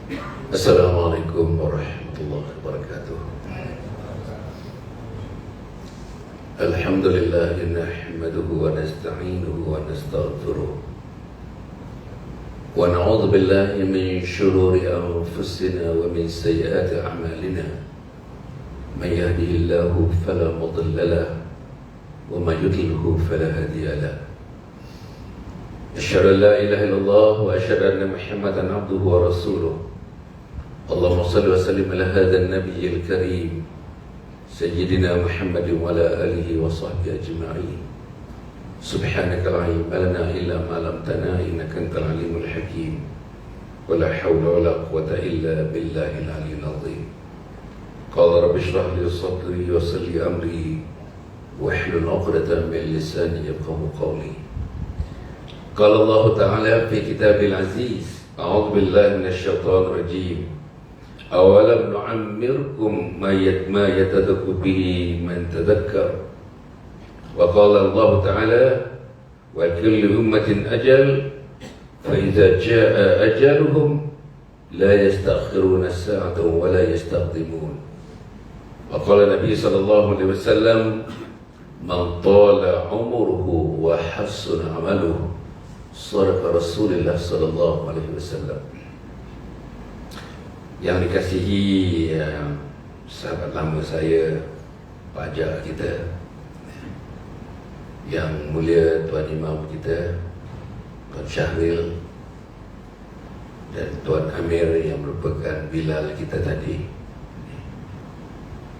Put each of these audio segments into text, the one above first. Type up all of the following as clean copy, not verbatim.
Assalamualaikum warahmatullahi wabarakatuh. Alhamdulillah nahmaduhu wa nasta'inuhu wa nastaghfiruh wa na'udzu billahi min shururi anfusina wa min sayyiati a'malina. Man yahdihillahu fala mudilla lahu wa man yudlilhu fala hadiya lahu. Asyhadu an la ilaha illallah wa asyhadu anna Muhammadan abduhu wa rasuluh. Allahumma salli wa sallim ala hadzal nabiyil karim sayyidina Muhammadin wa ala alihi wa sahbihi ajma'in. Subhanaka la ilma lana illa ma 'allamtana innaka antal alimul hakim. Wa la hawla wa la quwwata illa billahil aliyyil azim. Qala rabbi shrah li sadri wa yassir li amri wahlul 'uqdatam min lisani yafqahu qawli. Qala Allah ta'ala fi kitabil aziz, a'udzu billahi minasy syaithanir rajim. Awalam nu'ammirkum ma yatadakkaru bihi man tadakkar. Wa qala Allah Ta'ala wa kulli ummatin ajal fa idza jaa ajaluhum la yastakhiruna sa'atan wa la yastaqdimun. Wa qala Nabi sallallahu alaihi wasallam man tala umruhu wa hasuna amaluhu sadaqa Rasulullah sallallahu alaihi wasallam. Yang dikasihi sahabat lama saya, pajak kita, yang mulia Tuan Imam kita, Tuan Syahril, dan Tuan Amir yang merupakan Bilal kita tadi,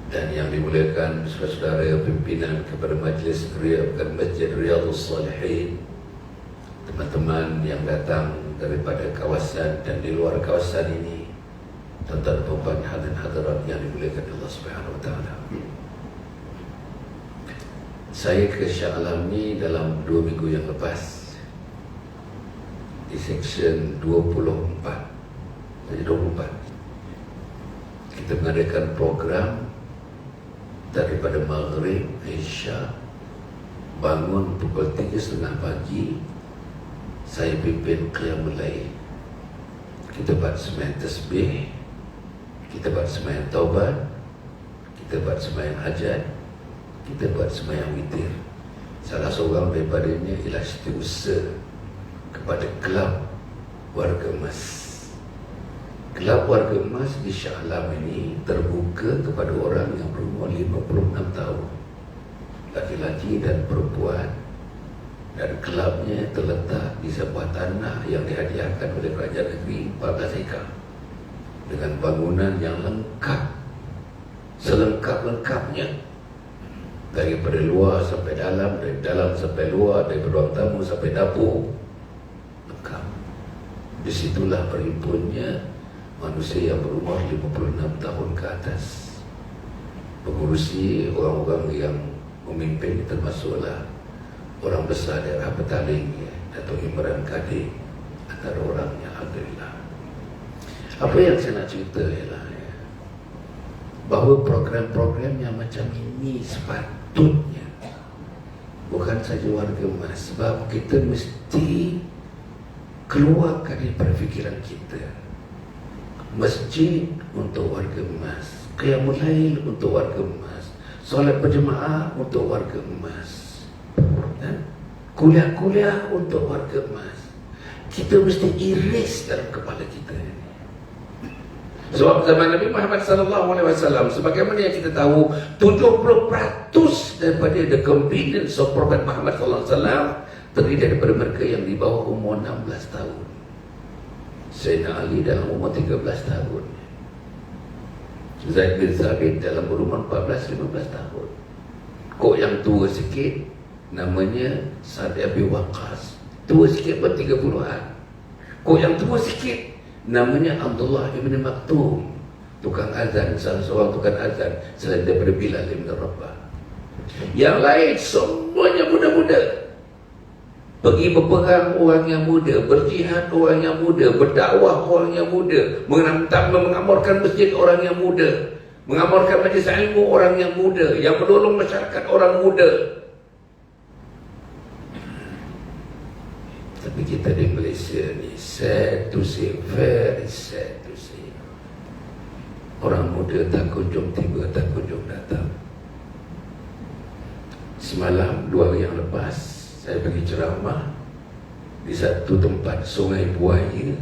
dan yang dimuliakan saudara-saudara pimpinan kepada Majlis Masjid Riyadhus Salihin, teman-teman yang datang daripada kawasan dan di luar kawasan ini, tuan-tuan dan puan hadirin hadirat yang dimuliakan Allah Subhanahu wa taala. Saya ke Shah Alam ni dalam 2 minggu yang lepas di seksyen 24. Jadi 24. Kita mengadakan program daripada Maghrib, Isya, bangun pukul 3.30 pagi, saya pimpin Qiyamul Lail. Kita buat sembahyang tasbih, kita buat sembahyang taubat, kita buat sembahyang hajat, kita buat sembahyang witir. Salah seorang daripadanya ialah setiausaha kepada kelab warga emas. Kelab warga emas di Shah Alam ini terbuka kepada orang yang berumur 56 tahun, laki-laki dan perempuan, dan kelabnya terletak di sebuah tanah yang dihadiahkan oleh kerajaan negeri 14 ekar dengan bangunan yang lengkap, selengkap-lengkapnya, daripada luar sampai dalam, dari dalam sampai luar, dari ruang tamu sampai dapur, lengkap. Disitulah berhimpunnya manusia yang berumur 56 tahun ke atas. Pengurusi orang-orang yang memimpin termasuklah orang besar daerah Petaling, Datuk Imran Kadir, antara orangnya. Alhamdulillah. Apa yang saya nak cerita ialah bahawa program-program yang macam ini sepatutnya bukan saja warga emas, sebab kita mesti keluarkan daripada fikiran kita. Masjid untuk warga emas, Qiyamul Lail untuk warga emas, solat berjemaah untuk warga emas, kuliah-kuliah untuk warga emas. Kita mesti erase dalam kepala kita ini. Sebab zaman Nabi Muhammad SAW, sebagaimana yang kita tahu, 70% daripada the companions of Prophet Muhammad SAW terdiri daripada mereka yang di bawah umur 16 tahun. Sayyidina Ali dalam umur 13 tahun, Zaid bin Thabit dalam berumur 14-15 tahun. Kok yang tua sikit namanya Sa'd bin Abi Waqqas, tua sikit pun 30-an. Kok yang tua sikit namanya Abdullah ibn Maktum, tukang azan, salah seorang tukang azan selain daripada Bilal ibn Rabah. Yang lain semuanya muda-muda. Pergi berperang orang yang muda, berjihad orang yang muda, berdakwah orang yang muda, mengamalkan masjid orang yang muda, mengamalkan majlis ilmu orang yang muda, yang menolong masyarakat orang muda. Tapi kita di Malaysia ni sad to say, very sad to say. Orang muda tak kunjung tiba, tak kunjung datang. Semalam, 2 hari yang lepas, saya pergi ceramah di satu tempat Sungai Buaya,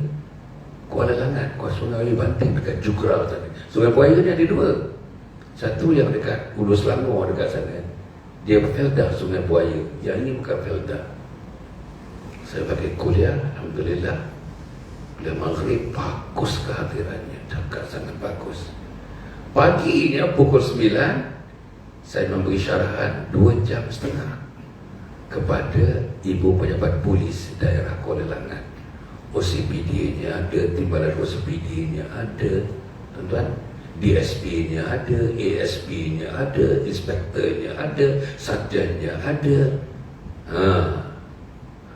Kuala Langat, Sungai Banting dekat Jugra tadi. Sungai Buaya ni ada 2. Satu yang dekat Ulu Selangor dekat sana, dia Felda Sungai Buaya. Yang ini bukan Felda. Saya pakai kuliah, alhamdulillah. Kuliah maghrib, bagus kehadirannya, cakap sangat bagus. Paginya pukul 9, saya memberi syarahan 2 jam setengah kepada Ibu Pejabat Polis daerah Kuala Langat. OCPD-nya ada, timbalan OCPD-nya ada, tuan-tuan. DSP-nya ada, ASP-nya ada, inspektornya ada, sarjannya ada,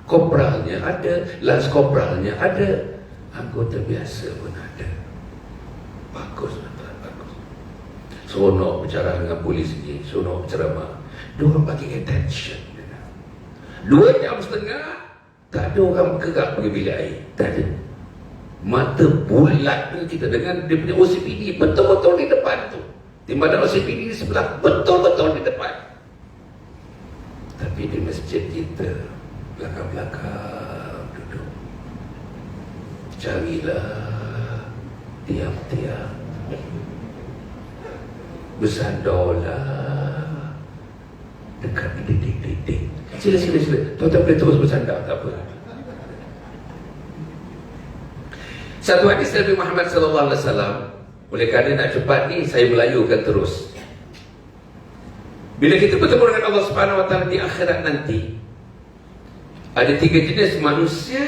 kopralnya ada, lans kopralnya ada, anggota biasa pun ada. Bagus, bagus. Seronok bicara dengan polis ni, seronok berceramah. Diorang bagi attention. 2 jam setengah, tak ada orang bergerak pergi bilik air. Tak ada. Mata bulat kita dengan dia punya OCPD betul-betul di depan tu. Timbalan OCPD di sebelah, betul-betul di depan. Tapi di masjid kita belakang-belakang duduk. Carilah tiang-tiang, bersandarlah dekat dinding-dinding. Sila. Tuan-tuan boleh terus bersandar, tak apa. Satu hadis Nabi Muhammad SAW. Oleh kerana nak cepat ni, saya melayukan terus. Bila kita bertemu dengan Allah Subhanahu Wa Taala di akhirat nanti, ada 3 jenis manusia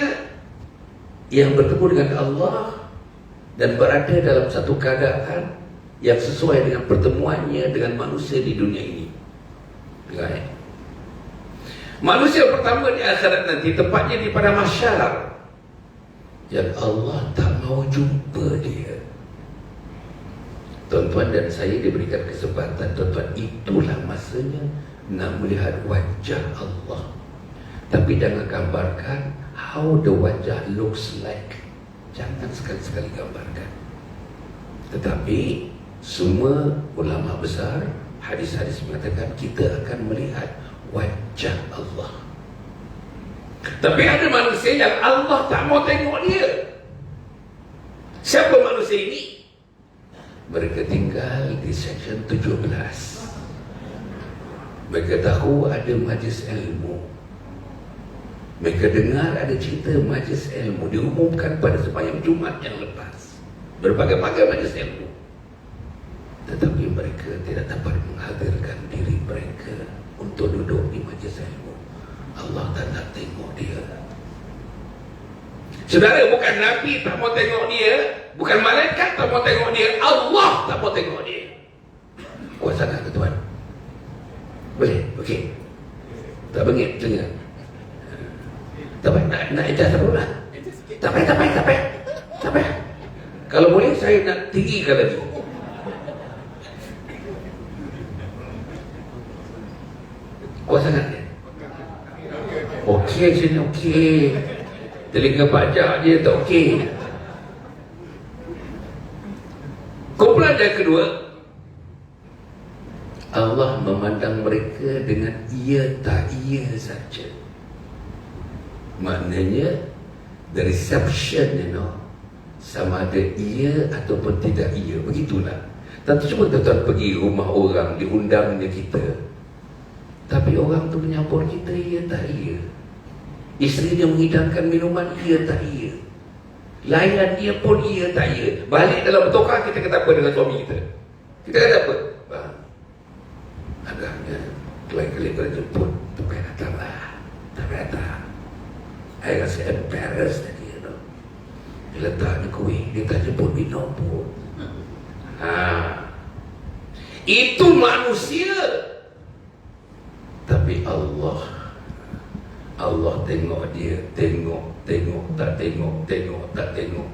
yang bertemu dengan Allah dan berada dalam satu keadaan yang sesuai dengan pertemuannya dengan manusia di dunia ini. Dengar. Manusia pertama di akhirat nanti, tepatnya di pada mahsyar, yang Allah tak mau jumpa dia. Tuan-tuan dan saya diberikan kesempatan, tuan-tuan, itulah masanya nak melihat wajah Allah. Tapi jangan gambarkan how the wajah looks like. Jangan sekali-sekali gambarkan. Tetapi semua ulama besar, hadis-hadis mengatakan kita akan melihat wajah Allah. Tapi ada manusia yang Allah tak mau tengok dia. Siapa manusia ini? Mereka tinggal di section 17. Mereka tahu ada majlis ilmu. Mereka dengar ada cerita majlis ilmu diumumkan pada sembahyang Jumaat yang lepas. Berbagai-bagai majlis ilmu. Tetapi mereka tidak dapat menghadirkan diri mereka untuk duduk di majlis ilmu. Allah tak nak tengok dia. Saudara, bukan Nabi tak mau tengok dia, bukan malaikat tak mau tengok dia, Allah tak mau tengok dia. Kuat sangat ke tuan? Boleh? Okey. Tak bengit dengar. Tak payah nak ijazah pula. Tak payah. Kalau boleh saya nak tinggikan lagi. Kuat sangat dia. Okey sini, okey. Telinga pajak je tak okey. Kumpulan yang kedua, Allah memandang mereka dengan iya tak iya saja. Maknanya the reception, sama ada iya ataupun tidak iya. Begitulah. Tentu cuba tuan-tuan pergi rumah orang, diundangnya kita, tapi orang tu menyambut kita iya tak iya. Isteri dia menghidangkan minuman iya tak iya. Layan dia pun iya tak iya. Balik dalam bertokar, kita kata apa dengan suami kita? Kita kata apa? Bang, agaknya kali-kali kena jemput, tak payah datang lah. Tak payah datang. I rasa embarrassed tadi, dia letak ni kuih, dia tak jemput minum pun. Itu manusia. Tapi Allah tengok dia, tengok, tak tengok, tak tengok.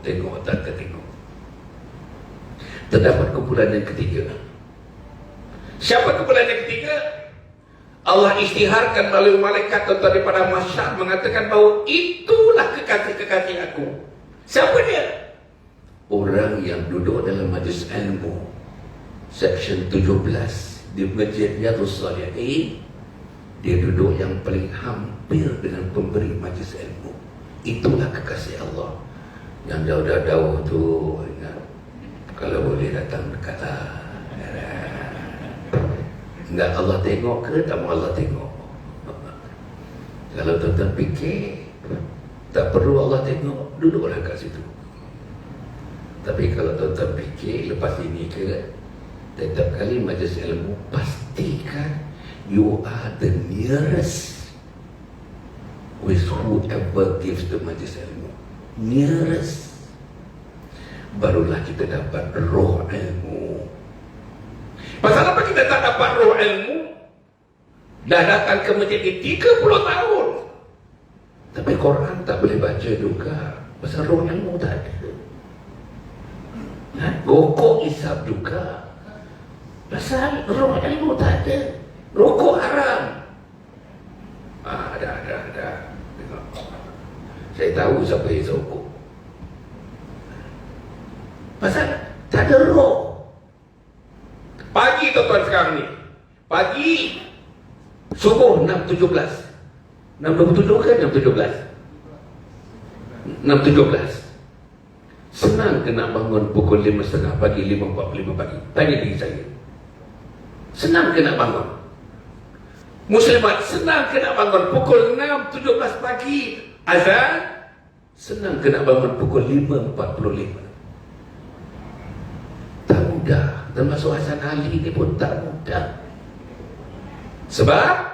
Terdapat kumpulan yang ketiga. Siapa kumpulan yang ketiga? Allah isytiharkan melalui malaikat tuan-tuan daripada mahsyar, mengatakan bahawa itulah kekasih-kekasih aku. Siapa dia? Orang yang duduk dalam majlis ilmu section 17 di Masjid Riyadhus Shalihin. Dia duduk yang paling hampir dengan pemberi majlis ilmu. Itulah kekasih Allah. Yang jauh-jauh tu, ingat, kalau boleh datang dekatlah. Enggak Allah tengok ke? Tak mau Allah tengok. Kalau tuan-tuan fikir tak perlu Allah tengok, duduklah kat situ. Tapi kalau tuan-tuan fikir lepas ini ke, setiap kali majlis ilmu, pastikan you are the nearest with whoever gives the majlis ilmu. Nearest. Barulah kita dapat roh ilmu. Pasal apa kita tak dapat roh ilmu? Dah datang ke masjid ini 30 tahun, tapi Quran tak boleh baca juga. Pasal roh ilmu tak ada. Rokok isap juga. Pasal roh ilmu tak ada. Rokok haram. Dah. Tengok. Saya tahu siapa yang rokok. Pasal tak ada roh. Pagi tuan-tuan sekarang ni, pagi subuh 6.17. 6.27 ke 6.17? 6.17. Senang ke nak bangun pukul 5.30 pagi, 5.45 pagi? Tanya diri saya. Senang ke nak bangun? Muslimat, senang ke nak bangun pukul 6.17 pagi azan? Senang ke nak bangun pukul 5.45? Tak mudah. Termasuk Hasan Ali ni pun tak mudah. Sebab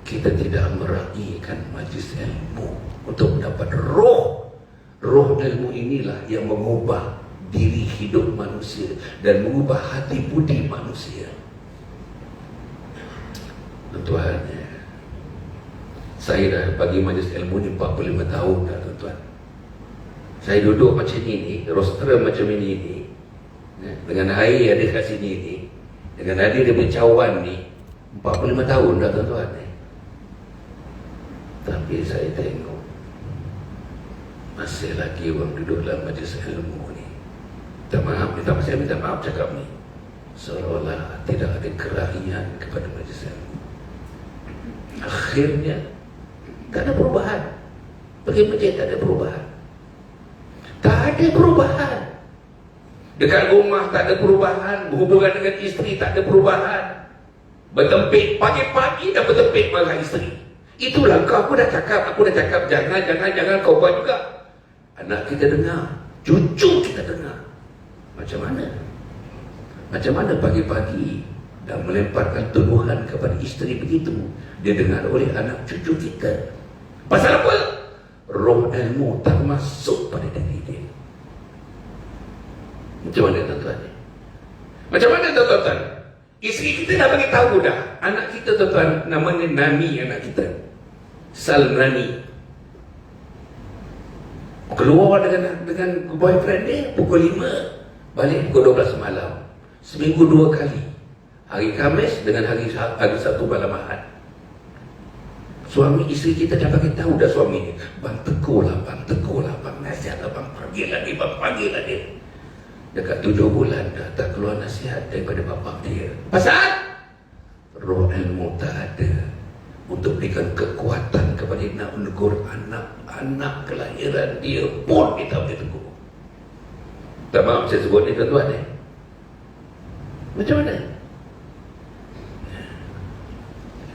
kita tidak meraihkan majlis ilmu untuk mendapat roh. Roh ilmu inilah yang mengubah diri hidup manusia dan mengubah hati budi manusia. Tuan-tuan, saya dah bagi majlis ilmu ni 45 tahun dah, tuan-tuan. Saya duduk macam ni, roster macam ini, dengan air ada kat sini ni, dengan ada dia punya cawan ni, 45 tahun dah, tuan-tuan. Tapi saya tengok masih lagi orang duduk dalam majlis ilmu ni. Saya minta maaf cakap ni, seolah tidak ada kerahian kepada majlis ilmu. Akhirnya tak ada perubahan. Pergi masjid tak ada perubahan. Tak ada perubahan. Dekat rumah tak ada perubahan. Berhubungan dengan isteri tak ada perubahan. Bertempik pagi-pagi dah bertempik marah isteri. Itulah kau, aku dah cakap. Jangan kau buat juga. Anak kita dengar, cucu kita dengar. Macam mana? Macam mana pagi-pagi dan melemparkan tuduhan kepada isteri begitu, dia dengar oleh anak cucu kita. Pasal apa? Roh ilmu tak masuk pada diri dia. Macam mana, tuan-tuan? Macam mana, tuan-tuan? Isteri kita dah bagi tahu dah. Anak kita, tuan-tuan, namanya Nani, anak kita. Salmani. Keluar dengan boyfriend dia pukul 5, balik pukul 12 malam. Seminggu 2 kali. Hari Khamis dengan hari Sabtu malam Ahad. Suami isteri kita dah bagi tahu dah suami ni. Bang tegur lah, bang nasihat lah, bang panggil lah dia. Dekat 7 bulan dah tak keluar nasihat daripada bapa dia. Pasal roh ilmu tak ada untuk berikan kekuatan kepada nak menegur anak kelahiran dia pun kita boleh tegur. Tak maaf saya sebut ni, tuan-tuan. Macam mana?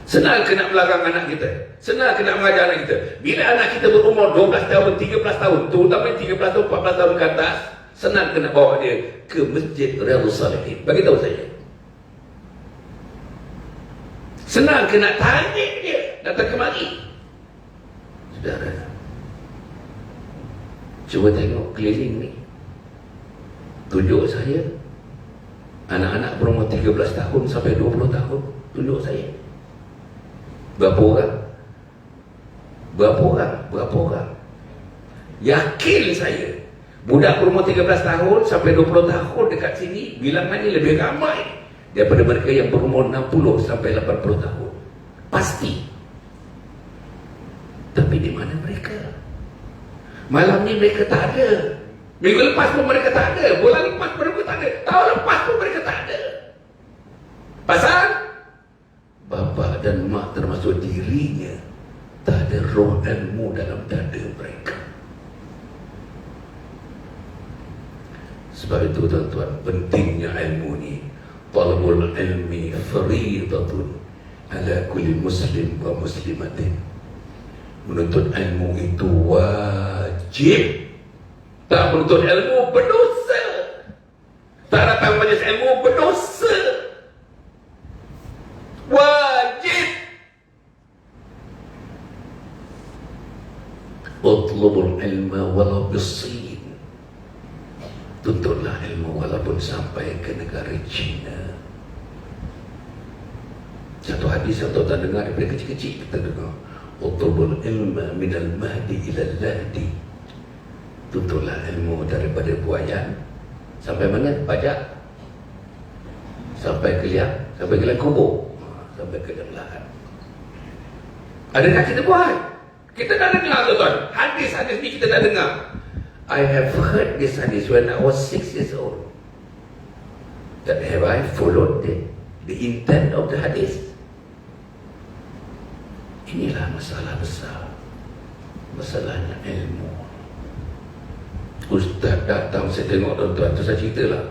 Senang ke nak melarang anak kita, senang ke nak mengajar anak kita. Bila anak kita berumur 12 tahun, 13 tahun, terutama 13 tahun, 14 tahun ke atas, senang ke nak bawa dia ke Masjid Riyadhus Shalihin. Bagi tahu saya. Senang ke nak tanya dia datang kemari. Saudara, cuba tengok keliling ni. Tunjuk saya anak-anak berumur 13 tahun sampai 20 tahun. Tunjuk saya berapa orang? Berapa orang? Yakin saya budak berumur 13 tahun sampai 20 tahun dekat sini bilangannya lebih ramai daripada mereka yang berumur 60 sampai 80 tahun. Pasti. Tapi di mana mereka? Malam ni mereka tak ada. Minggu lepas pun mereka tak ada. Bulan lepas pun mereka tak ada. Tahun lepas pun mereka tak ada. Pasal bapa dan mak termasuk dirinya tak ada roh ilmu dalam dada mereka. Sebab itu tuan-tuan, pentingnya ilmu ni. Talabul ilmi faridatun ala kulli muslim wa muslimatin. Menuntut ilmu itu wajib. Tak menuntut ilmu berdosa. Tak datang majlis ilmu berdosa. Wajib. Utlubul ilma walau bisin. Tuntutlah ilmu walaupun sampai ke negara China. Satu hadis yang tuan-tuan dengar daripada kecil-kecil kita dengar. Utlubul ilma minal mahdi ilal lahdi. Tuntutlah ilmu daripada buayan sampai mana? Pajak. Sampai ke liang, sampai ke liang kubur, sampai ke liang lahat. Adakah kita buat? Kita dah dengar tuan-tuan. Hadis-hadis ni kita dah dengar. I have heard this hadith when I was 6 years old. That have I followed the intent of the hadith? Inilah masalah besar. Masalahnya ilmu. Ustaz datang, saya tengok tuan-tuan, tu saya ceritalah.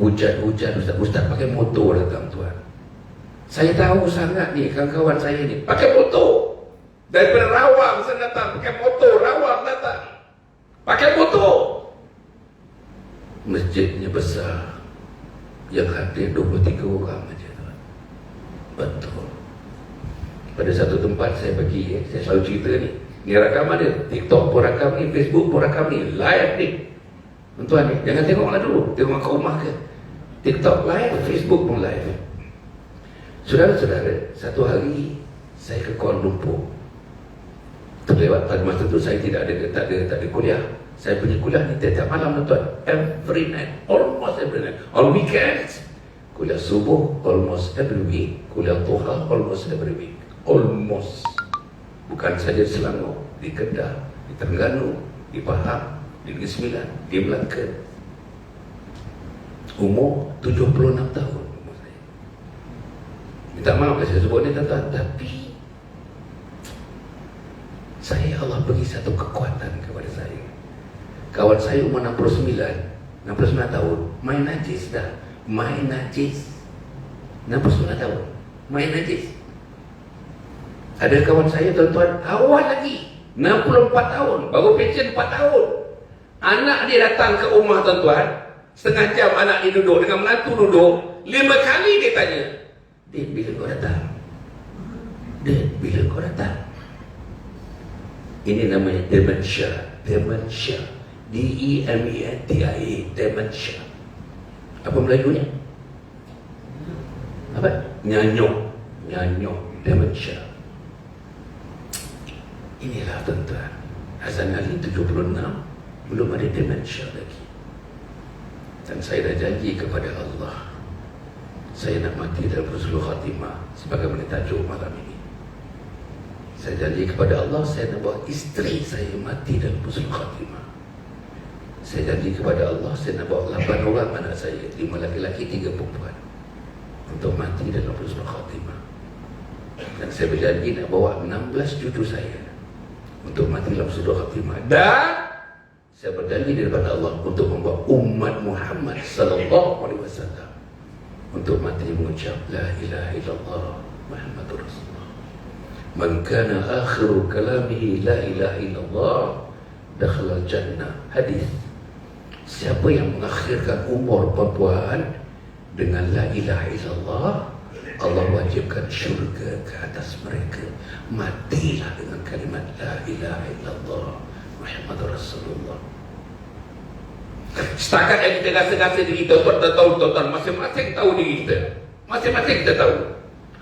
Hujan-hujan Ustaz pakai motor datang tuan. Saya tahu sangat ni, kawan-kawan saya ni pakai motor. Daripada Rawang saya datang, pakai motor, Rawang datang. Pakai motor. Masjidnya besar. Yang hadir 23 orang saja tuan. Betul. Pada satu tempat saya pergi, saya selalu cerita ni. Ni rakaman dia. TikTok pun rakam ni, Facebook pun rakam ni. Live ni. Tuan ni, jangan tengoklah dulu. Tengok kat rumah ke. TikTok live, Facebook pun live. Saudara-saudara, satu hari saya ke Kuala Lumpur. Terlewat pada masa tu saya tak ada kuliah. Saya punya kuliah ni tiap malam tuan. Every night, almost every night. On weekends, kuliah subuh almost every week. Kuliah duha almost every week. Almost. Bukan saja di Selangor, di Kedah, di Terengganu, di Pahang, di Negeri Sembilan, di Melaka. Umur 76 tahun. Minta maaf saya sebut ni tuan-tuan, tapi Allah beri satu kekuatan kepada saya. Kawan saya umur 69 tahun, main najis dah. Main najis 69 tahun, main najis. Ada kawan saya tuan-tuan, awal lagi 64 tahun, baru pension 4 tahun. Anak dia datang ke rumah tuan-tuan, setengah jam anak dia duduk dengan menantu duduk, 5 kali dia tanya, "Dek, bila kau datang? Dek, bila kau datang?" Ini namanya dementia. Dementia, D-E-M-E-N-T-I-A, dementia. Apa Melayunya? Apa? Nyanyok. Nyanyok, dementia. Inilah tuan-tuan, Hasan Ali 76, belum ada dementia lagi. Dan saya dah janji kepada Allah, saya nak mati dalam husnul khatimah, sebagaimana tajuk malam ini. Saya janji kepada Allah, saya nak buat isteri saya mati dalam husnul khatimah. Saya janji kepada Allah, saya nak bawa 8 orang anak saya, 5 laki-laki, 3 perempuan, untuk mati dalam husnul khatimah. Dan saya berjanji nak bawa 16 cucu saya untuk mati dalam husnul khatimah. Dan saya berjanji di depan Allah untuk membawa umat Muhammad sallallahu alaihi wasallam untuk mati mengucap la ilaha illallah Muhammadur Rasulullah. Man kana akhiru kalamihi la ilaha illallah dakhala jannah. Hadis. Siapa yang mengakhirkan umur perempuan dengan la ilaha illallah, Allah wajibkan syurga ke atas mereka. Matilah dengan kalimat la ilaha illallah Muhammadur Rasulullah. Setakat yang kita rasa-rasa diri kita, tuan-tuan, masing-masing tahu diri kita. Masing-masing kita tahu.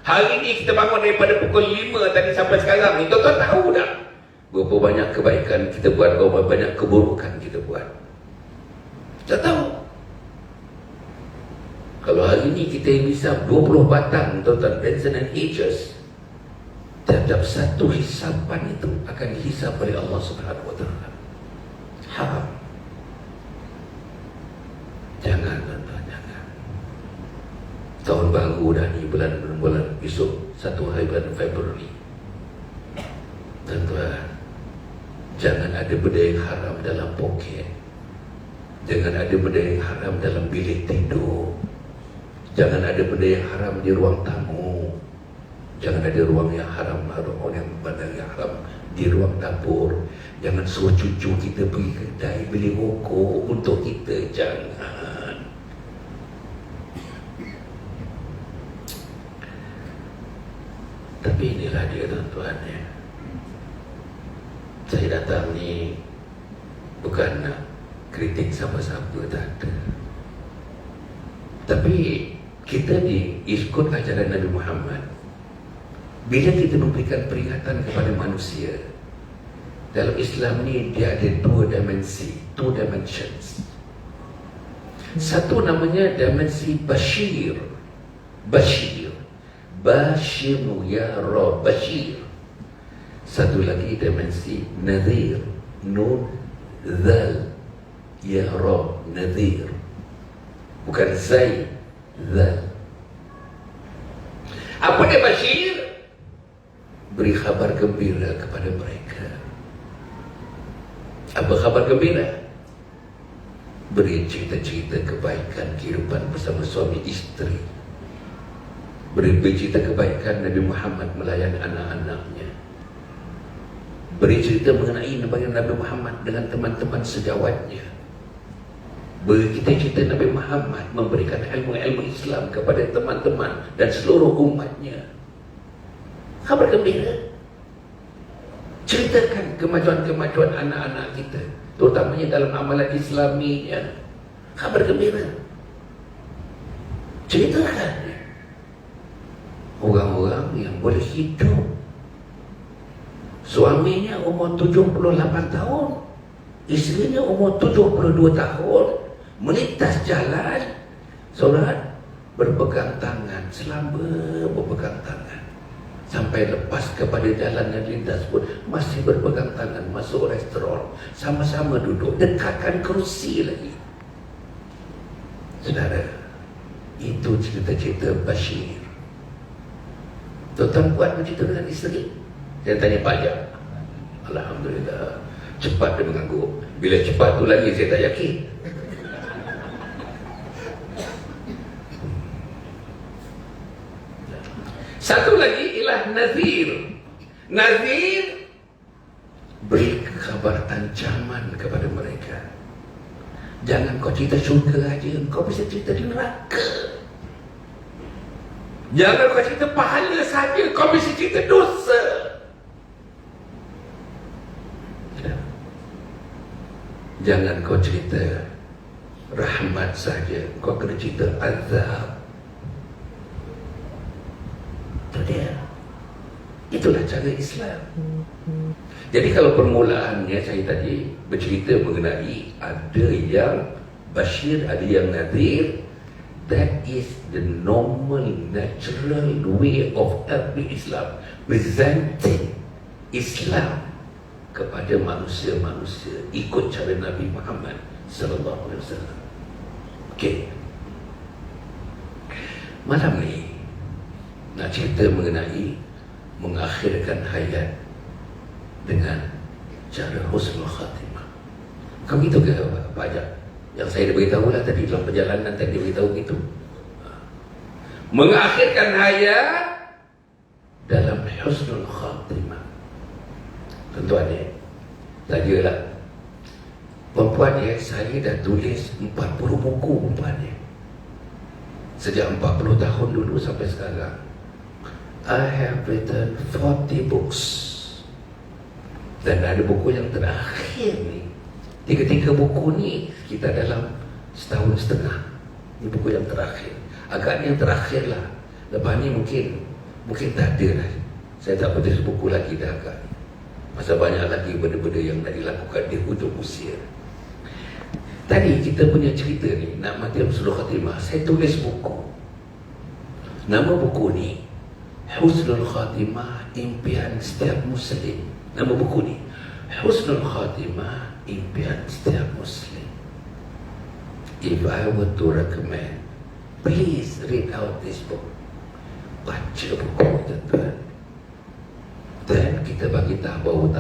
Hari ini kita bangun daripada pukul 5 tadi sampai sekarang ni, tuan-tuan tahu dah berapa banyak kebaikan kita buat, berapa banyak keburukan kita buat. Kita tahu. Kalau hari ini kita bisa 20 batang, tuan-tuan, Benson and Hedges, Terhadap satu hisapan itu akan dihisap oleh Allah Subhanahu wa Ta'ala. Haram. Jangan, tuan-tuan, jangan. Tahun baru dah ni, bulan besok 1 hari bulan Februari. Tuan-tuan, jangan ada benda yang haram dalam poket. Jangan ada benda yang haram dalam bilik tidur. Jangan ada benda yang haram di ruang tamu. Jangan ada ruang yang haram, yang haram di ruang dapur. Jangan suruh cucu kita pergi kedai beli rokok untuk kita. Jangan. Tapi inilah dia, tuan-tuan, ya. Saya datang ni bukan nak kritik siapa-siapa, tak ada. Tapi kita ni ikut ajaran Nabi Muhammad. Bila kita memberikan peringatan kepada manusia, dalam Islam ni dia ada 2 dimensi, 2 dimensions. Satu namanya dimensi Bashir. Bashir. Bashiru ya Rab, Bashir. Satu lagi dimensi Nadhir. Nun Zal ya Rab, Nadhir. Bukan Zai, Zal. Apa dia Bashir? Beri khabar gembira kepada mereka. Apa khabar gembira? Beri cerita-cerita kebaikan kehidupan bersama suami isteri. Beri cerita kebaikan Nabi Muhammad melayani anak-anaknya. Beri cerita mengenai Nabi Muhammad dengan teman-teman sejawatnya. Beri kita cerita Nabi Muhammad memberikan ilmu-ilmu Islam kepada teman-teman dan seluruh umatnya. Khabar gembira. Ceritakan kemajuan-kemajuan anak-anak kita, terutamanya dalam amalan Islaminya. Khabar gembira. Ceritakan orang-orang yang boleh hidup. Suaminya umur 78 tahun, isterinya umur 72 tahun, melintas jalan, solat, berpegang tangan, selamba berpegang tangan. Sampai lepas kepada jalan yang lintas pun masih berpegang tangan, masuk restoran, sama-sama duduk, dekatkan kerusi lagi. Saudara, itu cerita-cerita Bashir. Tuan-tuan buat macam itu dengan isteri? Saya tanya pajak. Alhamdulillah, cepat dia mengangguk. Bila cepat tu lagi saya tak yakin. Satu lagi ialah Nazir. Nazir beri kabar ancaman kepada mereka. Jangan kau cerita syurga aja, kau bisa cerita di neraka. Jangan kau cerita pahala saja, kau bisa cerita dosa. Jangan kau cerita rahmat saja, kau kena cerita azab. Itu dia. Itulah cara Islam. Jadi kalau permulaannya saya tadi bercerita mengenai ada yang Bashir, ada yang Nadhir. That is the normal, natural way of every Islam, presenting Islam kepada manusia-manusia ikut cara Nabi Muhammad sallallahu alaihi wasallam. Okey. Malam ni nak cerita mengenai mengakhirkan hayat dengan cara husnul khatimah. Kamu itu ke Pak Ajak? Yang saya beritahu lah tadi dalam perjalanan tadi beritahu gitu. Mengakhirkan hayat dalam husnul khatimah. Tuan-tuan ya, tajalah perempuan ya, saya dah tulis 40 buku perempuan ya. Sejak 40 tahun dulu sampai sekarang. I have written 40 books. Dan ada buku yang terakhir ni. 3 buku ni kita dalam setahun setengah. Ini buku yang terakhir. Agaknya yang terakhir lah. Lepas ni mungkin tak ada lah. Saya tak tulis buku lagi dah agak. Masa banyak lagi benda-benda yang nak dilakukan di hujung usia. Tadi kita punya cerita ni, nak mati husnul khatimah, saya tulis buku. Nama buku ni Husnul Khatimah, impian setiap Muslim. Nama buku ni, Husnul Khatimah, impian setiap Muslim. If I were to recommend, please read out this book. Baca buku ni, tuan. Dan kita bagi tahu,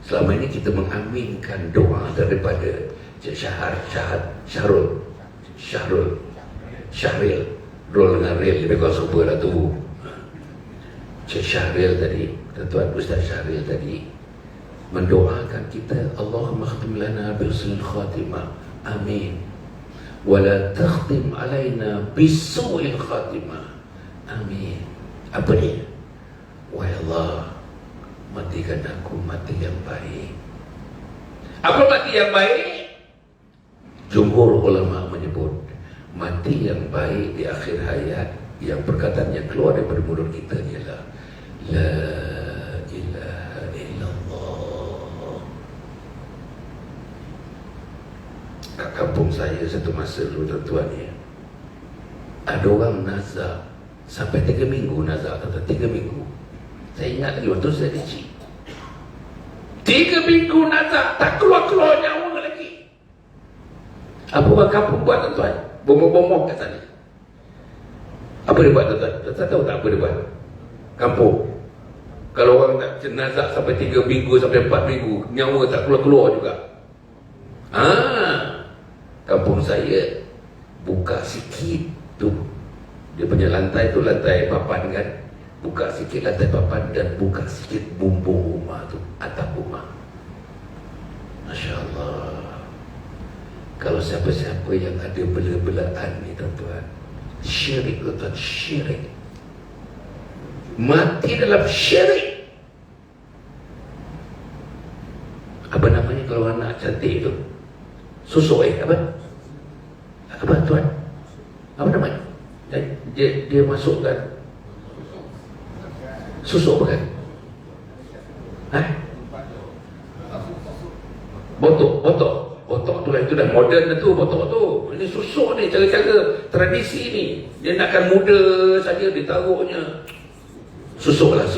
selama ini kita mengaminkan doa daripada Syahril, roll dengan rel, lebih kurang super lah tu. Cik Syahril tadi, tuan Ustaz Syahril tadi mendoakan kita, Allahumma khatim lana bi husnil khatimah, amin, wala takhtim alaina bisu'il khatimah, amin. Apa ni? Wahai Allah, matikan aku mati yang baik. Apa mati yang baik? Jumhur ulama menyebut mati yang baik di akhir hayat, yang perkataan yang keluar daripada mulut kita ialah La ilaha illallah. Kat kampung saya satu masa dulu, tuan-tuan ya, ada orang nazak sampai 3 minggu nazak, tuan-tuan, 3 minggu. Saya ingat lagi waktu saya kecil, 3 minggu nazak, tak keluar-keluar nyawa lagi. Apa orang kampung buat, tuan-tuan? Bomoh-bomoh kat sana. Apa dia buat, tuan-tuan? Tuan-tuan tahu tak apa dia buat? Kampung, kalau orang nak jenazah sampai 3 minggu sampai 4 minggu, nyawa tak keluar-keluar juga. Kampung saya buka sikit tu, dia punya lantai tu lantai papan kan, buka sikit lantai papan dan buka sikit bumbung rumah tu, atap rumah. Masya Allah. Kalau siapa-siapa yang ada bela-belaan ni, tuan-tuan, syirik, tuan-tuan, syirik, mati dalam syirik. Apa namanya kalau anak cantik tu? Susuk apa? Apa, tuan? Apa namanya? Dia masukkan susuk bukan? Botok tu lah, itu dah moden tu, botok tu. Ini susuk ni, cara-cara tradisi ni. Dia nakkan muda saja ditaruhnya. Susuk lah.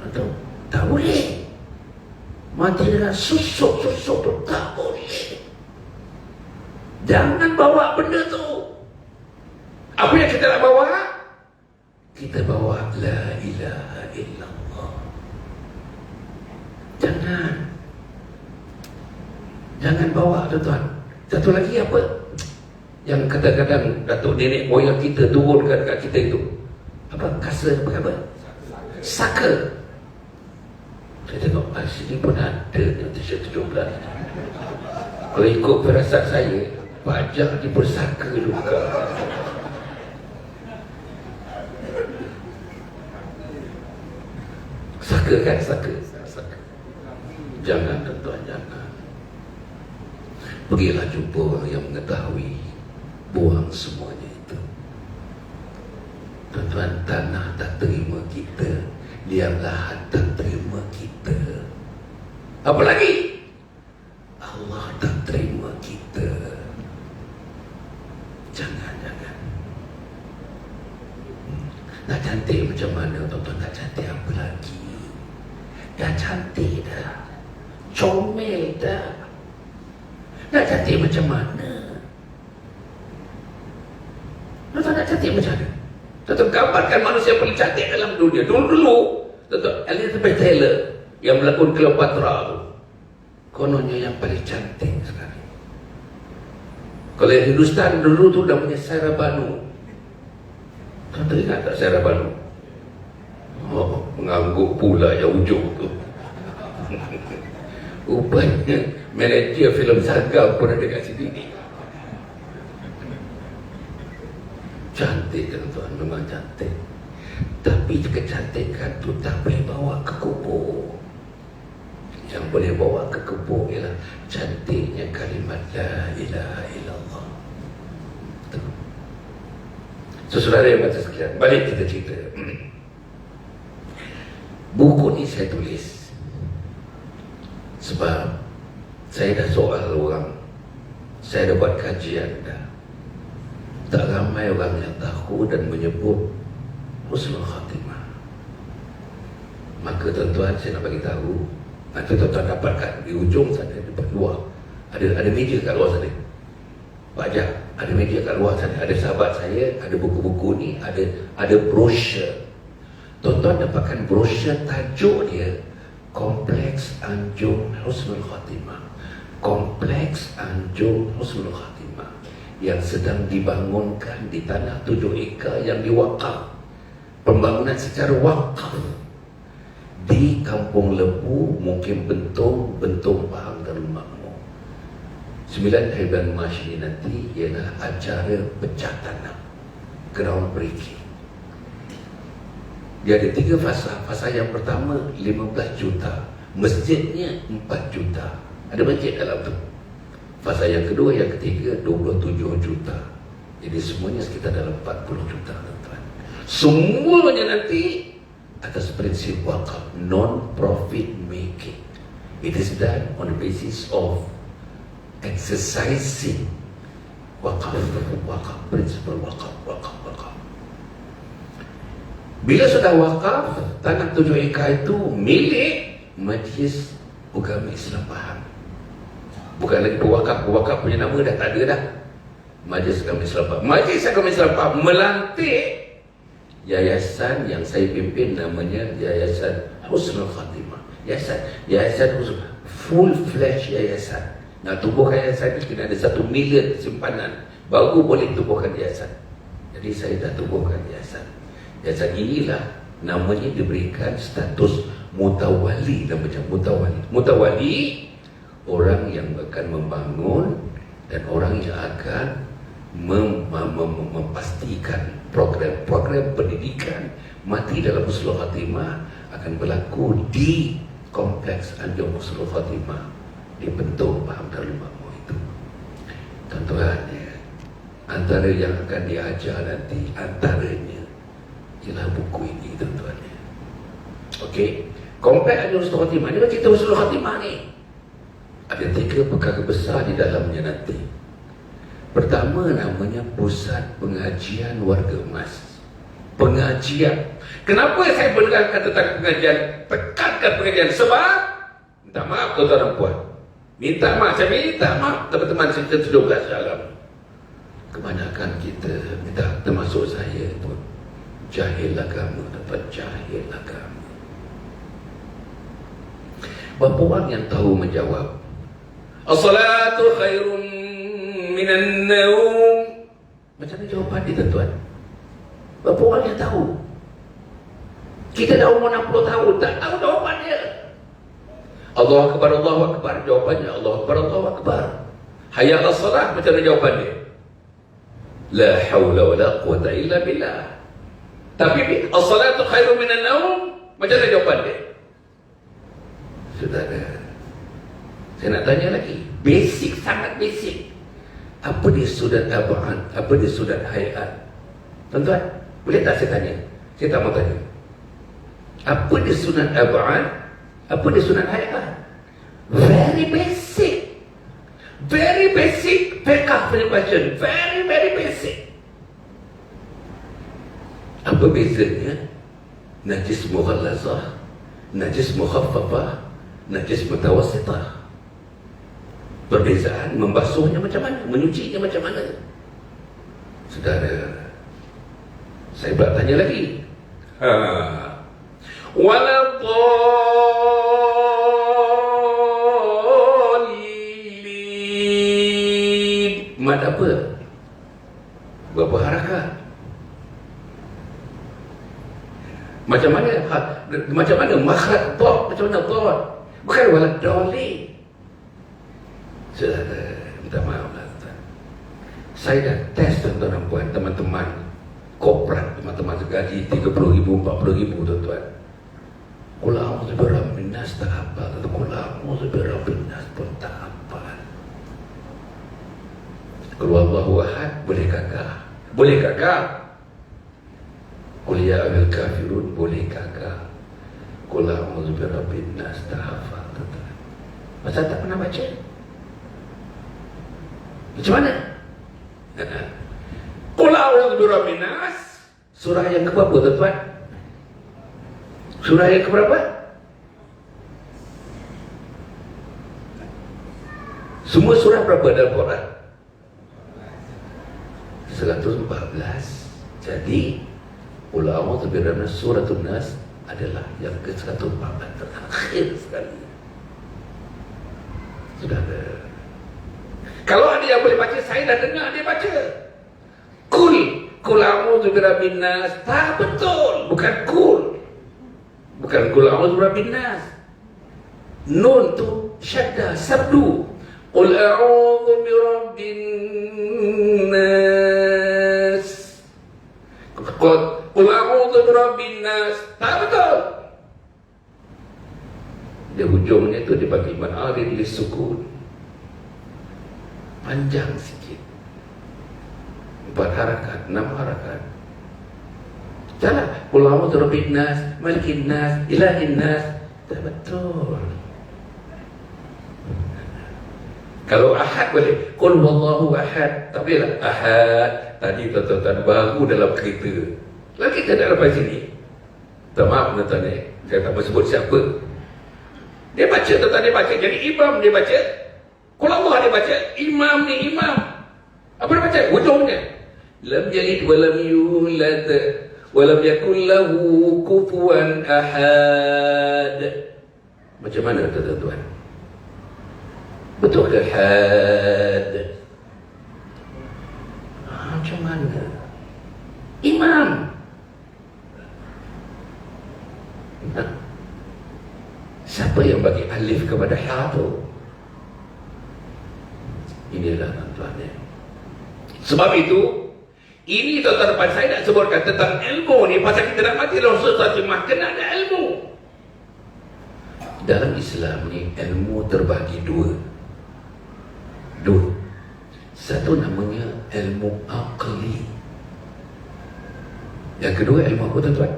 Atau tak boleh mati dengan susuk tu, tak boleh. Jangan bawa benda tu. Apa yang kita nak bawa? Kita bawa la ilaha illallah. Jangan bawa, tuan-tuan. Satu lagi apa yang kadang-kadang datuk nenek moyang kita turunkan kat kita itu? Apa? Kasa apa? Saka. Saya tengok sini pun ada yang T-shirt 17. Kalau ikut firasat saya, pajak dia bersaka juga. Saka kan? Saka. Jangan, tuan-tuan, jangan. Pergilah jumpa orang yang mengetahui, buang semuanya itu. Tuan-tuan, tanah tak terima kita, liang lahat tak terima kita, apa lagi? Allah tak terima kita. Jangan. Nak cantik macam mana, tuan-tuan? Nak cantik apa lagi? Dah cantik dah, comel dah. Nak cantik macam mana? Tuan-tuan, nak cantik macam mana? Tuan-tuan, gambarkan manusia paling cantik dalam dunia. Dulu-dulu, tuan-tuan, Elizabeth Taylor yang melakon Cleopatra tu, kononnya yang paling cantik sekali. Kalau yang Hindustan dulu tu namanya Saira Banu. Tuan-tuan ingat tak Saira Banu? Oh, mengangguk pula yang ujung tu. Rupanya manager filem Saga pun ada kat sini. Cantik, tuan-tuan, memang cantik. Tapi kecantikan tu tak boleh bawa ke kubur. Yang boleh bawa ke kubur ialah cantiknya kalimat la ilaha illallah. Saudara yang baca sekalian, balik kita cerita. Buku ni saya tulis sebab saya dah soal orang, saya dah buat kajian dah. tak ramai orang yang tahu dan menyebut husnul khatimah. Maka tuan-tuan, saya nak bagi tahu, nanti tuan-tuan dapatkan di ujung sana, di luar ada meja kat luar sana. Pak Jah, ada meja kat luar sana, ada sahabat saya, ada buku-buku ni, ada brosur. Tuan-tuan dapatkan brosur, tajuk dia Kompleks Anjung Husnul Khatimah. Kompleks Anjung Husnul Khatimah yang sedang dibangunkan di tanah 7 ekar yang diwakaf, pembangunan secara wakaf di Kampung Lebu, mungkin Bentong Pahang Darul Makmur. 9 hari bulan Mac ini nanti ialah acara pecah tanam, groundbreaking. Dia ada 3 fasa. Fasa yang pertama 15 juta, masjidnya 4 juta, ada masjid dalam tu. Fasa yang kedua, yang ketiga 27 juta. Jadi semuanya sekitar dalam 40 juta, tuan-tuan. Semuanya nanti atas prinsip wakaf, non-profit making. It is done on the basis of exercising wakaf, prinsip wakaf. Bila sudah wakaf, tanah 7 ekar itu milik Majlis Agama Islam Pahang. Bukan lagi pewakaf punya nama dah tak ada dah. Majlis Agama Islam Pahang. Majlis Agama Islam Pahang melantik yayasan yang saya pimpin, namanya Yayasan Husnul Khatimah. Yayasan Husnul, full-fledged yayasan. Nak tubuhkan yayasan ini kena ada 1 milion simpanan baru boleh tubuhkan yayasan. Jadi saya dah tubuhkan yayasan. Yayasan inilah namanya diberikan status mutawali, dan macam mutawali orang yang akan membangun dan orang yang akan memastikan program pendidikan mati dalam Husnul Khatimah akan berlaku di Kompleks Anjung Husnul Khatimah di Bentong Pahang Darul Makmur itu. Tuan-tuan, antara yang akan diajar nanti, antaranya ialah buku ini, tuan-tuan. Okey, Kompleks Anjung Husnul Khatimah ni, cerita Husnul Khatimah ni ada 3 perkara besar di dalamnya nanti. Pertama, namanya Pusat Pengajian Warga Emas. Pengajian. Kenapa saya menekankan tentang pengajian? Tekankan pengajian sebab, minta maaf tuan-tuan dan puan, saya minta maaf teman-teman kita 17 alam. Kebanyakan kita, termasuk saya pun, jahil agama, jahil agama. Berapa orang yang tahu menjawab as-salatu khairun minan naum? Macam mana jawapan dia, tuan-tuan? Berapa orang yang tahu? Kita dah umur 60 tahun tak tahu jawapan dia. Allahu Akbar, Allahu Akbar, jawapannya Allahu Akbar, Allahu Akbar. Hayya 'alas salah, macam mana jawapan dia? La haula wala quwata illa billah. Tapi as-salatu khairun minan naum, macam mana jawapan dia? Saudara, saya nak tanya lagi, basic, sangat basic. Apa dia sudat ab'ad? Apa dia sudat hayat? Tuan-tuan, boleh tak saya tanya? Saya tak mau tanya. Apa dia sunat ab'ad? Apa dia sunat hayat? Very basic. Very basic fiqh punya question. Very, very basic. Apa bezanya? Najis mughallazah, najis mukhaffafah, najis mutawassitah. Perbezaan membasuhnya macam mana, menyucinya macam mana. Saudara, saya bertanya lagi. Waladhalin. Mad apa? Berapa harakat? Macam mana makhraj dha? Macam mana dha? Bukan waladhalin. Saudara, minta maaf lah, tuan. Saya dah test, tuan-tuan dan puan, teman-teman korporat, teman-teman segaji 30,000, 40,000, tuan-tuan. Qul a'udzu birabbin nas tak hafal, qul a'udzu birabbin nas pun tak hafal. Qul huwallahu ahad, boleh gagah? Boleh gagah? Qul ya ayyuhal kafirun, boleh gagah? Qul a'udzu birabbin nas tak hafal, tuan-tuan. Masa tak pernah baca? Macam mana? Qul a'udzu birabbin nas. Surah yang keberapa tuan-tuan? Surah yang keberapa? Semua surah berapa dalam Quran? 114. Jadi ulama terbilang suratul nas adalah yang ke-114 terakhir sekali. Sudah ada. Kalau ada yang boleh baca, saya dah dengar dia baca. Kul a'udzu birabbin nas. Tak betul, bukan kul. Bukan kul a'udzu birabbin nas. Nun tu syadda, sabdu. Qul a'udzu birabbin nas. Qul a'udzu birabbin nas. Tak betul. Di hujungnya tu dibagi ma'arid li sukun. Panjang sikit. 4 harakat, 6 harakat. Jangan qul a'udzu birabbin nas, malikin nas, ilahin nas. Tak betul. Kalau ahad boleh, qul huwallahu ahad. Tak boleh lah ahad. Tadi tuan-tuan baru dalam kereta. Lagi kita dah lepas sini. Tak maaf tuan-tuan ni, saya tak mau sebut siapa. Dia baca, tuan-tuan dia baca. Jadi imam dia baca, qul Allah dia baca, imam ni imam. Apa dia baca? Hujungnya lam yalid wa lam yulad wa lam yakul lahu kufuwan ahad. Macam mana tuan-tuan? Betul ke had? Macam mana? Imam. Siapa yang bagi alif kepada ha tu? Inilah tuan-tuan ya. Sebab itu, ini tuan-tuan depan saya nak sebutkan tentang ilmu ni. Pasal kita nak mati Rasulullah SAW kena ada ilmu. Dalam Islam ni ilmu terbagi dua. Satu namanya ilmu aqli. Yang kedua ilmu apa tuan-tuan?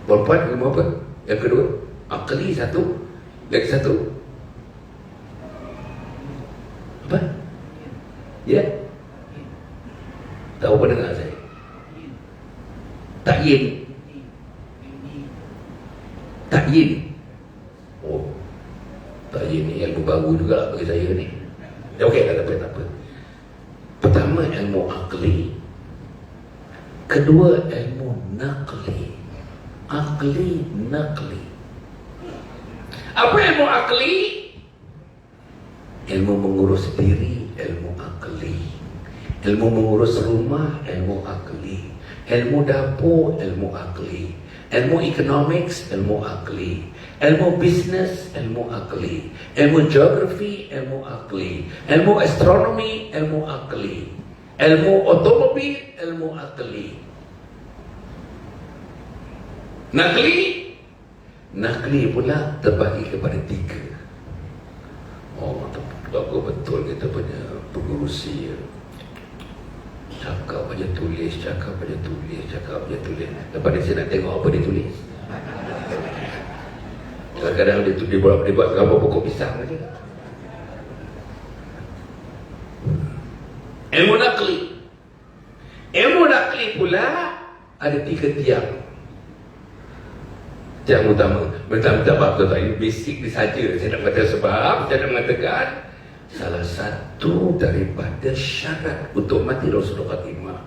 Perempuan ilmu apa? Yang kedua aqli satu. Lagi satu apa? Ya? Tahu apa dengar saya? Takyin. Takyin. Oh, takyin ni ilmu baru juga bagi saya ni. Okey, tak apa. Pertama ilmu aqli. Kedua ilmu naqli. Aqli, naqli. Apa ilmu aqli? Ilmu mengurus diri, ilmu aqli. Ilmu mengurus rumah, ilmu aqli. Ilmu dapur, ilmu aqli. Ilmu economics, ilmu aqli. Ilmu bisnes, ilmu aqli. Ilmu geografi, ilmu aqli. Ilmu astronomi, ilmu aqli. Ilmu otomobil, ilmu aqli. Naqli pula terbagi kepada 3. Oh, betul kita punya pengurusi ya. Cakap aja tulis. Lepas ni saya nak tengok apa dia tulis. Kadang-kadang dia buat gambar pokok pisang aja. Ilmu naqli pula ada 3 tiang. Tiang utama. Minta maaf tuan-tuan, ini basic ni saja. Saya nak kata sebab saya nak mengatakan salah satu daripada syarat untuk mati Rasulullah Khatimah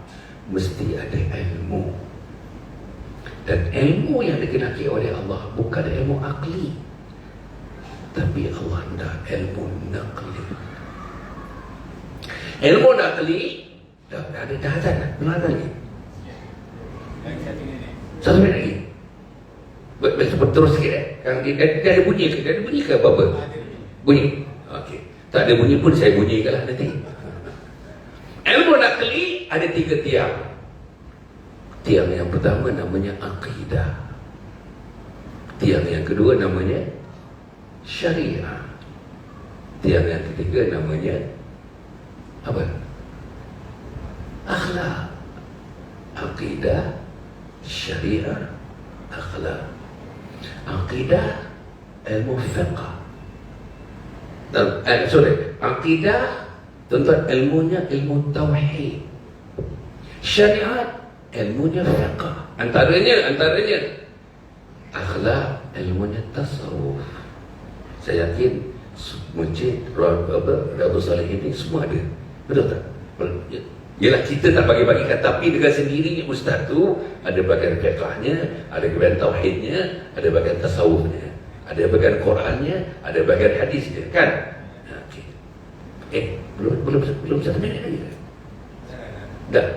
mesti ada ilmu. Dan ilmu yang dikehendaki oleh Allah bukan ilmu akli, tapi Allah hendak ilmu naqli. Ilmu naqli dah ada azan dah. Belum lagi. Satu minit lagi. Terus sikit dia ada bunyi ke? Dia ada bunyi ke apa-apa? Bunyi. Okey. Tak ada bunyi pun saya bunyikan lah nanti. Ilmu naqli ada 3 tiang. Tiang yang pertama namanya akidah. Tiang yang kedua namanya syariah. Tiang yang ketiga namanya apa? Akhlak. Akidah, syariah, akhlak. Akidah, ilmu fiqh. Akidah, tuan-tuan, ilmunya ilmu tauhid. Syariat, ilmunya fiqh. Antaranya akhlak, ilmunya tasawuf. Saya yakin masjid Riyadhus Shalihin ini semua ada. Betul tak? Yalah, kita tak bagi-bagikan, tapi dengan sendirinya ustaz tu ada bagian fiqhnya, ada bagian tauhidnya, ada bagian tasawufnya, ada bagian Qurannya, ada bagian hadisnya, kan? Okey. Belum 1 minit lagi. Dah.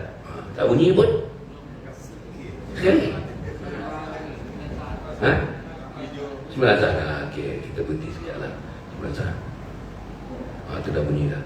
Tak bunyi pun. Sekali. Ha? 9 saat. Okey, kita berhenti sekejaplah. 9 saat. Tu dah bunyi dah.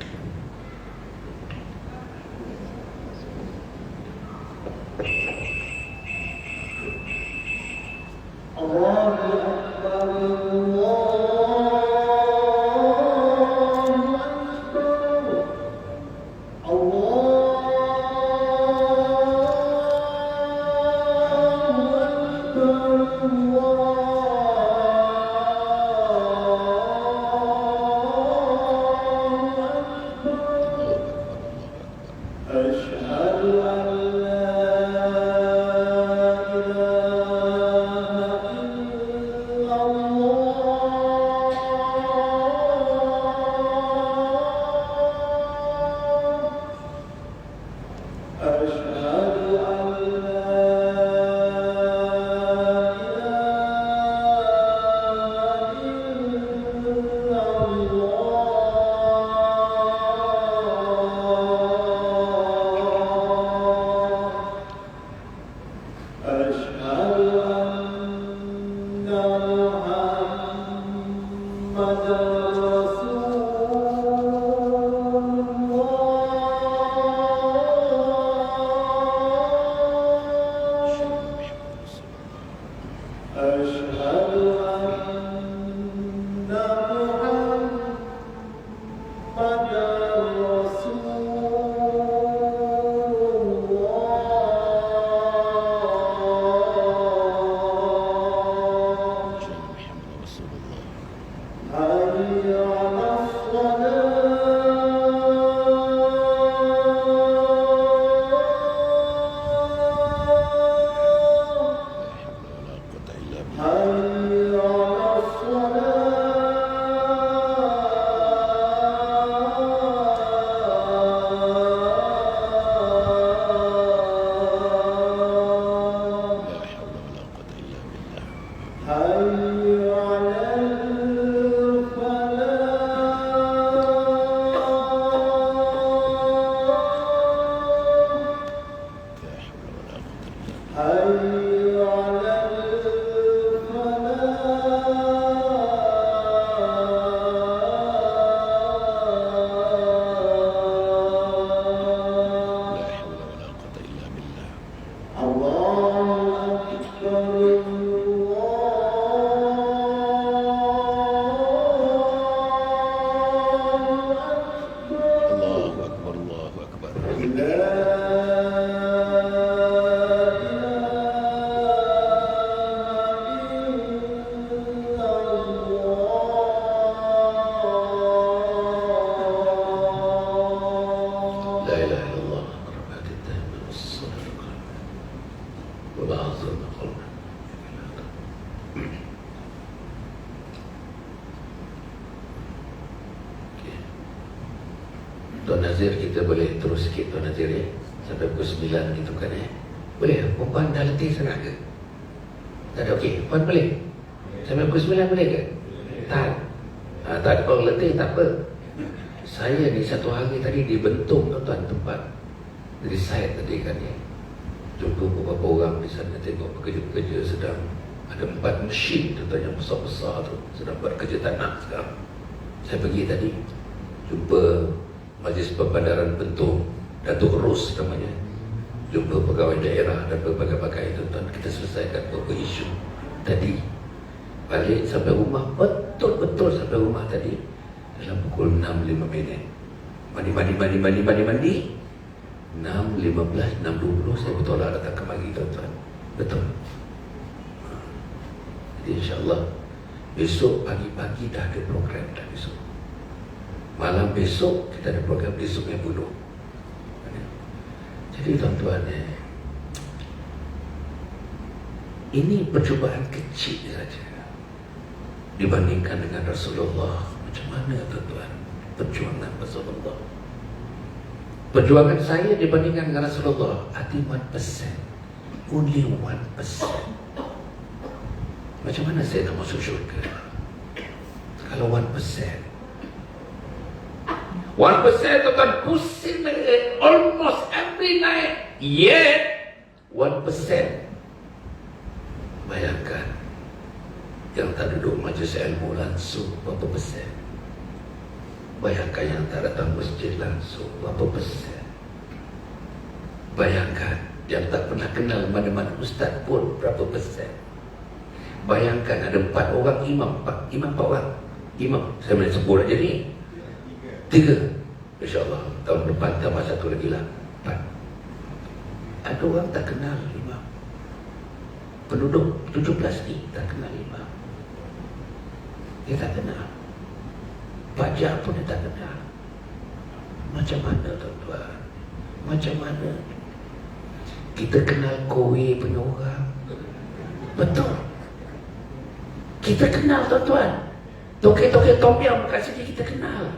Tuan Nazir, kita boleh terus sikit Tuan Nazir ya, sampai pukul 9 gitu kan ya. Boleh? Puan dah letih sangat ke? Tak ada, okey. Puan boleh? Sampai pukul 9 boleh ke? Tak. Tak, kalau letih tak apa. Saya ni satu hari tadi dibentung tuan tempat dari saya tadi kan ya. Jumpa beberapa orang di sana, tengok pekerja-pekerja sedang ada 4 mesin tuan yang besar-besar tu sedang buat kerja tanah sekarang. Saya pergi tadi jumpa Majlis Pembandaran Bentung, Datuk Ros namanya. Jumpa pegawai daerah dan berbagai-bagai tuan. Kita selesaikan beberapa isu tadi. Balik sampai rumah, betul-betul sampai rumah tadi dalam pukul 6.05. Mandi 6.15, 6.20 saya betul lah datang kemari tuan-tuan. Betul. Jadi insyaAllah besok pagi-pagi dah ada program dah besok. Malam besok kita ada program besok yang 10. Jadi Jadi tuan-tuan, ini percubaan kecil saja dibandingkan dengan Rasulullah. Macam mana tuan-tuan perjuangan Rasulullah? Perjuangan saya dibandingkan dengan Rasulullah, hati 1%, only 1%. Macam mana saya nak masuk syurga kalau 1%? 1% tuan-tuan pusing almost every night. Yet 1%. Bayangkan yang tak duduk majlis ilmu langsung berapa persen? Bayangkan yang tak datang masjid langsung berapa persen? Bayangkan yang tak pernah kenal mana-mana ustaz pun berapa persen? Bayangkan ada 4 orang imam, 4 orang imam. Saya boleh sebut aja ni 3. InsyaAllah tahun depan tambah 1 lagi lah, 4. Ada orang tak kenal imam. Penduduk 17 ni tak kenal imam. Dia tak kenal. Pajak pun dia tak kenal. Macam mana tuan-tuan? Macam mana? Kita kenal kowe punya orang. Betul. Kita kenal tuan-tuan. Toke-toke tom yum kat sini kita kenal.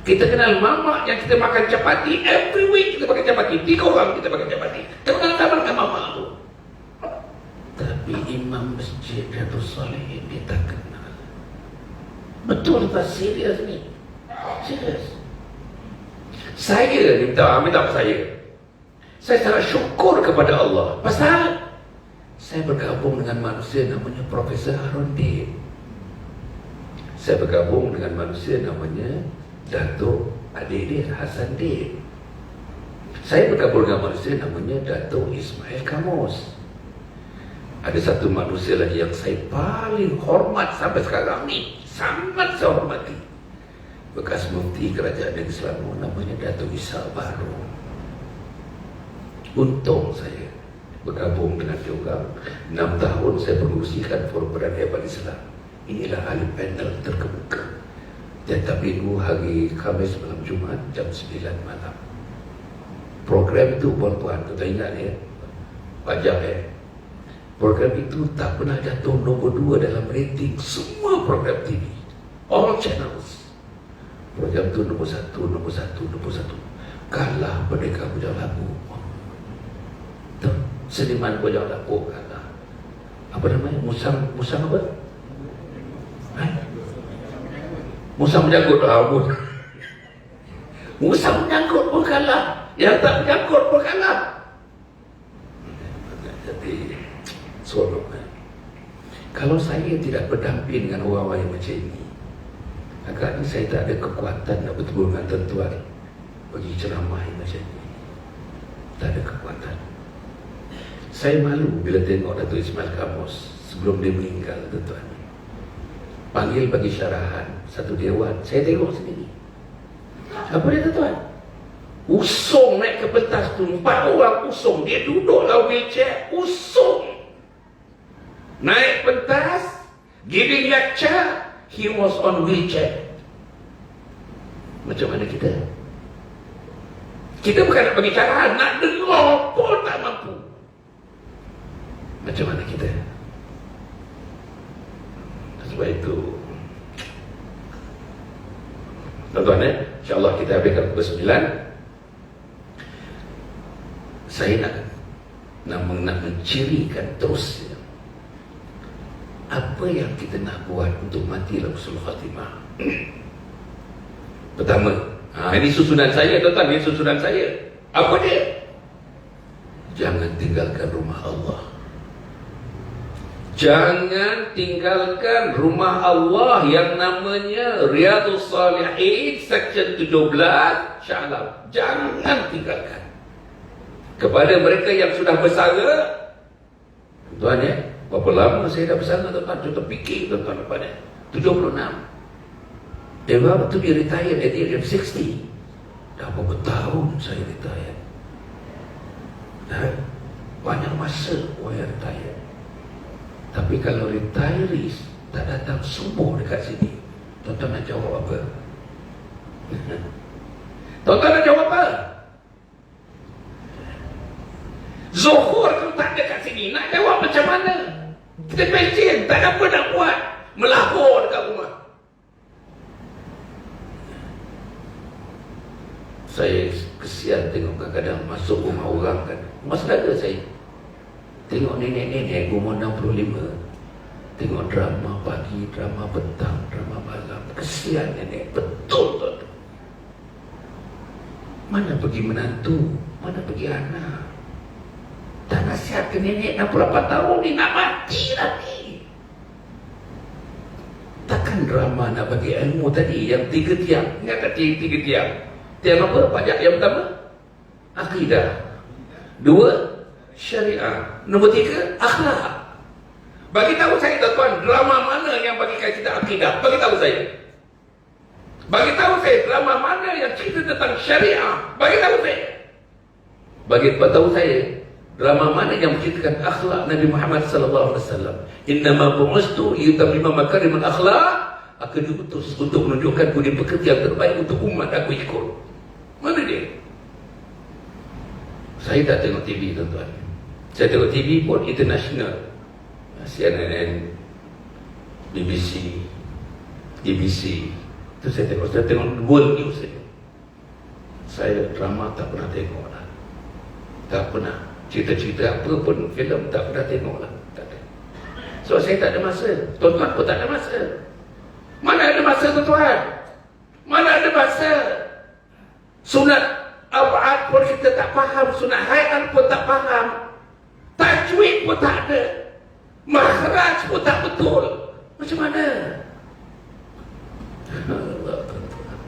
Kita kenal mamak yang kita makan capati. Every week kita makan capati. 3 orang kita makan capati. Kenal tak dengan mamak tu. Tapi imam masjid Riyadhus Shalihin dia tak kenal. Betul tak? Serius ni. Serius. Saya ni minta apa saya? Saya sangat syukur kepada Allah. Pasal saya bergabung dengan manusia namanya Profesor Harun Dib. Saya bergabung dengan manusia namanya Datuk adik dia Hasan Dib. Saya bergabung dengan manusia namanya Datuk Ismail Kamus. Ada satu manusia lagi yang saya paling hormat sampai sekarang ni, sangat saya hormati, bekas mufti kerajaan Negeri Selangor, namanya Datuk Isa Baharu. Untung saya bergabung dengan dia orang. 6 tahun saya pengurusikan Forum Peradaban Hebat Islam. Inilah ahli panel terkemuka. Tiap minggu hari Khamis malam Jumaat jam 9 malam. Program itu puan-puan, kita ingat ya, pajak program itu tak pernah jatuh nombor 2 dalam rating semua program TV, all channels. Program itu nombor 1. Kalah Merdeka Bujang Labu. Seniman Bujang Labu kalah. Apa namanya? Musang apa? Musang menyangkut rambut. Musang menyangkut pun kalah. Yang tak menyangkut pun kalah. Jadi sorok. Kalau saya tidak berdamping dengan orang-orang yang macam ini, agaknya saya tak ada kekuatan nak bertemu dengan tuan-tuan bagi ceramah yang macam ini. Tak ada kekuatan. Saya malu bila tengok Datuk Ismail Kamus sebelum dia meninggal, tuan-tuan. Panggil bagi syarahan satu dewan, saya tengok sendiri. Apa dia tuan-tuan? Usung naik ke pentas tu, 4 orang usung. Dia duduklah wheelchair, usung naik pentas, giving lecture, he was on wheelchair. Macam mana kita? Kita bukan nak bagi syarahan, nak dengar pun tak mampu. Macam mana kita? Sebab itu tuan-tuan, insyaAllah kita habiskan pukul 9. Saya nak mencirikan terus apa yang kita nak buat untuk mati dalam husnul khatimah. Pertama, ini susunan saya tuan-tuan, ini susunan saya. Apa dia? Jangan tinggalkan rumah Allah. Jangan tinggalkan rumah Allah yang namanya Riyadhus Shalihin Section 17 Shah Alam. Jangan tinggalkan. Kepada mereka yang sudah bersara, tuan ya, berapa lama saya dah bersara tuan-tuan? Contoh fikir tuan-tuan apa ni? 76. Dia baru tu dia retire at the age of 60. Dah berapa tahun saya retire. Banyak masa saya retire. Tapi kalau retirees tak datang subuh dekat sini, tuan-tuan nak jawab apa? Tuan-tuan nak jawab apa? Zuhur kalau tak ada kat sini, nak jawab macam mana? Kita pencen, tak ada apa nak buat, melahor dekat rumah. Saya kesian tengok kadang-kadang masuk rumah orang kan, rumah saudara saya, tengok nenek-nenek umur 65, tengok drama pagi, drama petang, drama malam. Kesian nenek, betul tuan. Mana pergi menantu, mana pergi anak. Tak nasihat ke nenek 68 tahun ni nak mati lagi. Takkan drama nak bagi ilmu tadi yang 3 tiang. Ingat tak 3 tiang? Tiang apa? Pajak yang pertama akidah, 2 syariah, nombor 3 akhlak. Bagi tahu saya tuan-tuan, drama mana yang bagikan kita akidah? Bagi tahu saya. Bagi tahu saya drama mana yang cerita tentang syariah? Bagi tahu saya. Bagi tahu saya drama mana yang menceritakan akhlak Nabi Muhammad sallallahu alaihi wasallam. Innama bu'ustu liyutammima makarimal akhlak. Aku diutus untuk menunjukkan budi pekerti yang terbaik untuk umat aku ikut. Mana dia? Saya tak tengok TV tuan-tuan. Saya tengok TV pun international. CNN, BBC, BBC. Itu saya tengok World News saja. Saya drama tak pernah tengok lah. Tak pernah. Cerita-cerita apa pun, filem tak pernah tengok lah. Tak ada. So saya tak ada masa. Tuan-tuan pun tak ada masa. Mana ada masa tuan-tuan? Mana ada masa? Sunat abad pun kita tak faham. Sunat hayat pun tak faham. Tajwid pun tak ada. Makhraj pun tak betul. Macam mana? Allah, tuan-tuan.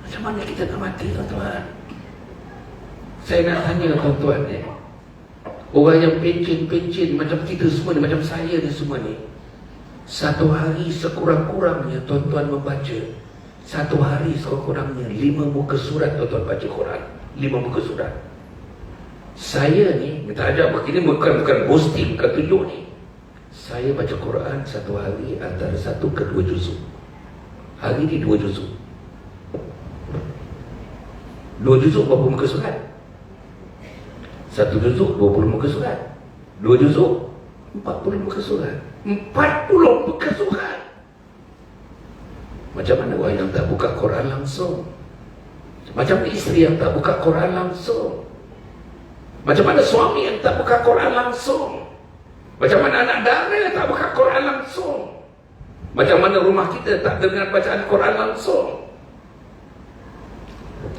Macam mana kita nak mati tuan-tuan? Saya nak tanya tuan-tuan ni, orang yang pencin-pencin macam kita semua ni, macam saya ni semua ni, satu hari sekurang-kurangnya tuan-tuan membaca, satu hari sekurang-kurangnya 5 muka surat tuan-tuan baca Quran. 5 muka surat. Saya ni, minta ajar begini bukan boasting, bukan tunjuk ni. Saya baca Quran satu hari antara 1 ke 2 juzuk. Hari ni 2 juzuk. 2 juzuk berapa muka surat? 1 juzuk 20 muka surat. 2 juzuk 40 muka surat. 40 muka surat. Macam mana orang yang tak buka Quran langsung? Macam mana isteri yang tak buka Quran langsung? Macam mana suami yang tak buka Quran langsung? Macam mana anak dara yang tak buka Quran langsung? Macam mana rumah kita tak dengar bacaan Quran langsung?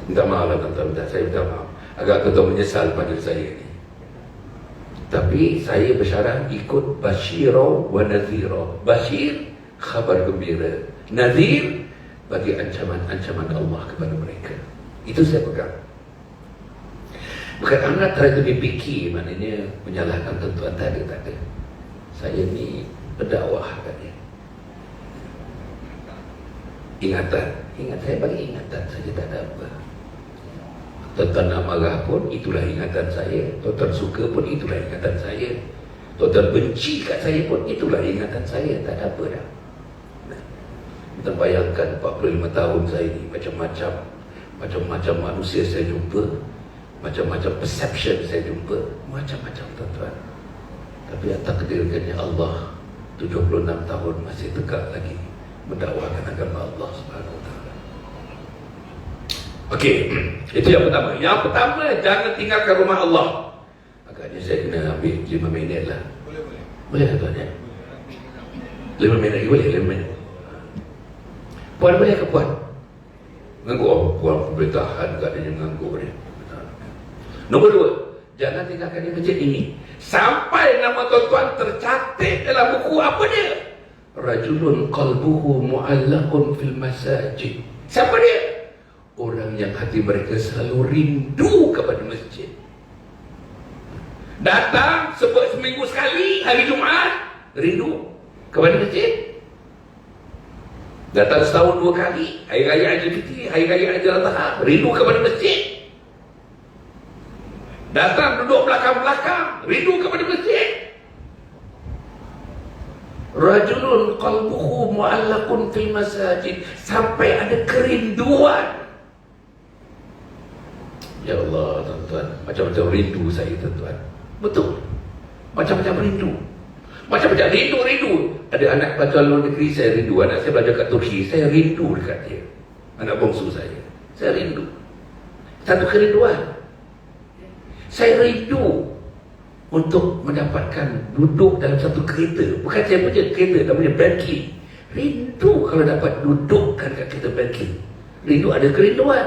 Minta maaf lah tuan-tuan, saya minta maaf. Agak tuan-tuan menyesal pada saya ni. Tapi saya bersyarat ikut Bashiro wa Nadhiro. Bashir, khabar gembira. Nadhir, bagi ancaman-ancaman Allah kepada mereka. Itu saya pegang. Bukan anak try to be picky, maknanya menyalahkan tuan-tuan, tak ada. Saya ni berdakwah katanya. Ingatan, saya bagi ingatan saja, tak ada apa. Tuan-tuan nak marah pun itulah ingatan saya. Tuan-tuan suka pun itulah ingatan saya. Tuan-tuan benci kat saya pun itulah ingatan saya. Tak ada apa dah. Kita bayangkan 45 tahun saya ni, macam-macam manusia saya jumpa, macam-macam perception saya jumpa, macam-macam tuan-tuan. Tapi atas takdirkannya Allah, 76 tahun masih tegak lagi mendakwakan agama Allah Subhanahu Wa Taala. Okey, itu yang pertama. Yang pertama, jangan tinggalkan rumah Allah. Agaknya saya kena ambil 5 minit lah. Boleh tuan ya? 5 minit lagi boleh? 5 minit. Puan boleh ke puan? Mengganggu apa? Puan pemerintahan katanya mengganggu dia. Nombor 2, jangan tinggalkan di masjid ini sampai nama tuan-tuan tercatat dalam buku apa dia? Rajulun qalbuhu mu'allaqun fil masajid. Siapa dia? Orang yang hati mereka selalu rindu kepada masjid. Datang seminggu sekali hari Jumaat, rindu kepada masjid. Datang setahun 2 kali, hari raya Aidilfitri, hari raya Aidiladha, rindu kepada masjid. Datang duduk belakang-belakang, rindu kepada masjid. Rajulun qalbuhu mu'allaqun fil masajid, sampai ada kerinduan. Ya Allah tuan-tuan, macam-macam rindu saya tuan-tuan. Betul, macam-macam rindu. Macam-macam rindu. Ada anak pelajar luar negeri, saya rindu. Anak saya belajar kat Turki, saya rindu dekat dia. Anak bongsu saya rindu. Satu kerinduan. Saya rindu untuk mendapatkan duduk dalam satu kereta. Bukan saya punya kereta, namanya Bentley. Rindu kalau dapat dudukkan kat kereta Bentley. Rindu, ada kerinduan.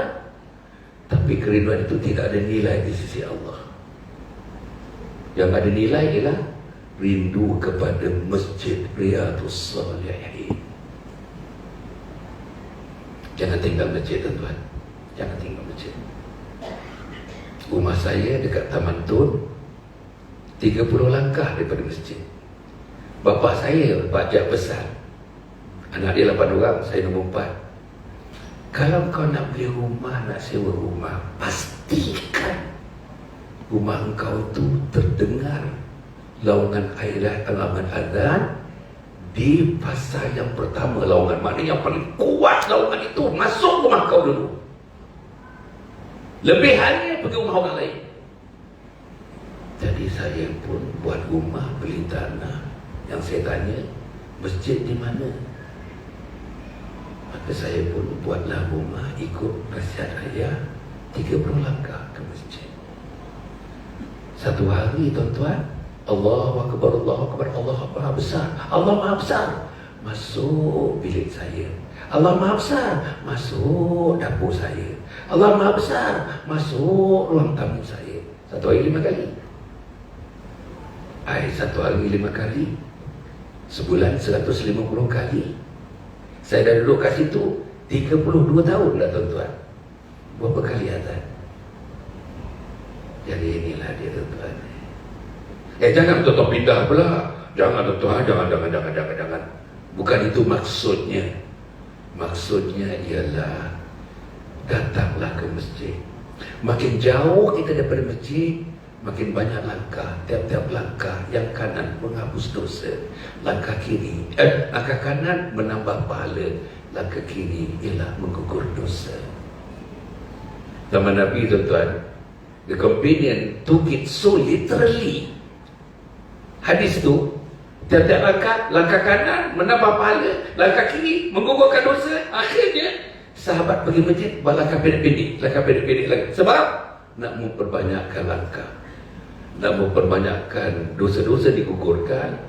Tapi kerinduan itu tidak ada nilai di sisi Allah. Yang ada nilai ialah rindu kepada Masjid Riyadhus Shalihin. Jangan tinggal masjid tuan-tuan. Jangan tinggal masjid. Rumah saya dekat Taman Tun 30 langkah daripada masjid. Bapa saya pajak besar. Anak dia 8 orang, saya nombor 4. Kalau kau nak beli rumah, nak sewa rumah, pastikan rumah engkau itu terdengar laungan ayat, laungan azan di fasa yang pertama. Laungan maknanya yang paling kuat laungan itu masuk rumah kau dulu. Lebihannya pergi rumah orang lain. Jadi saya pun buat rumah, beli tanah. Yang saya tanya, masjid di mana? Maka saya pun buatlah rumah ikut nasihat ayah, 30 langkah ke masjid. Satu hari tuan-tuan, Allahu Akbar, Allahu Akbar, Allah Maha Besar, Allah Maha Besar. Masuk bilik saya. Allah Maha Besar, masuk dapur saya. Allah Maha Besar, masuk ruang tamu saya. Satu hari 5 kali. Satu hari 5 kali. Sebulan 150 kali. Saya dah duduk kat situ 32 tahun dah tuan-tuan. Berapa kali azan? Jadi inilah dia tuan-tuan. Jangan tuan-tuan pindah pula. Jangan tuan-tuan, jangan. Bukan itu maksudnya. Maksudnya ialah datanglah ke masjid. Makin jauh kita daripada masjid, makin banyak langkah. Tiap-tiap langkah yang kanan menghapus dosa, langkah kiri langkah kanan menambah pahala, langkah kiri ialah menggugur dosa. Zaman Nabi tuan-tuan, the companion took it so literally. Hadis tu, tiap-tiap langkah kanan menambah pahala, langkah kiri menggugurkan dosa. Akhirnya sahabat pergi masjid buat langkah pendek-pendek lagi. Sebab nak memperbanyakkan langkah, nak memperbanyakkan dosa-dosa digugurkan,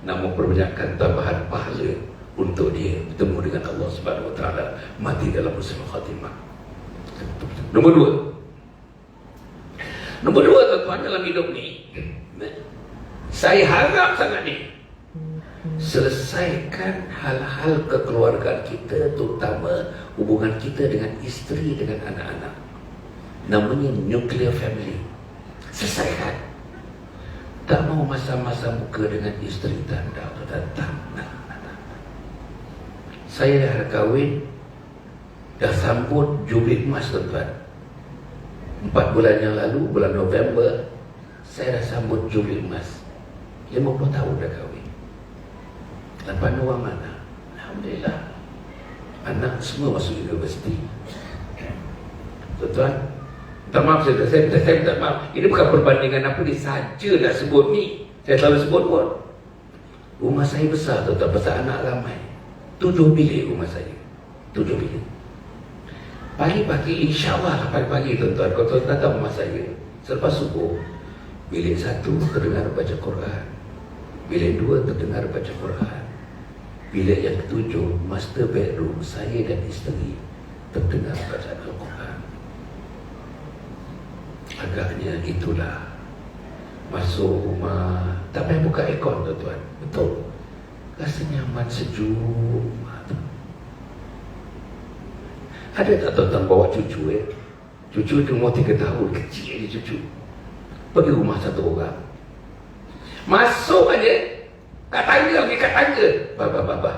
nak memperbanyakkan tambahan pahala untuk dia bertemu dengan Allah Subhanahu Wa Taala, mati dalam husnul khatimah. Nombor 2 tuan-tuan, dalam hidup ni saya harap sangat ni, selesaikan hal-hal kekeluargaan kita, terutama hubungan kita dengan isteri, dengan anak-anak. Namanya nuclear family. Selesaikan. Tak mau masa-masa muka dengan isteri tanda datang. Saya dah kahwin, dah sambut jubli emas tuan-tuan. 4 bulan yang lalu, bulan November, saya dah sambut jubli emas. 50 tahun dah kahwin. 8 orang anak. Alhamdulillah. Anak semua masuk universiti. Tuan-tuan, minta maaf, saya minta maaf. Ini bukan perbandingan apa ni, saja nak sebut ni. Saya selalu sebut pun. Rumah saya besar tuan-tuan, pasal anak ramai. 7 bilik rumah saya. 7 bilik. Pagi-pagi, insyaAllah pagi-pagi tuan-tuan, kalau tuan-tuan datang rumah saya, selepas subuh, bilik 1 terdengar baca Quran, bilik 2 terdengar baca Quran, bilik yang ke-7, master bedroom, saya dan isteri, terdengar bacaan Al-Quran. Agaknya itulah. Masuk rumah, tak payah buka aircon tuan-tuan. Betul. Rasa nyaman, sejuk. Ada tak tuan-tuan bawa cucu Cucu itu umur 3 tahun, kecil ni cucu. Pergi rumah satu orang, masuk aja, kat tangga. Baliklah.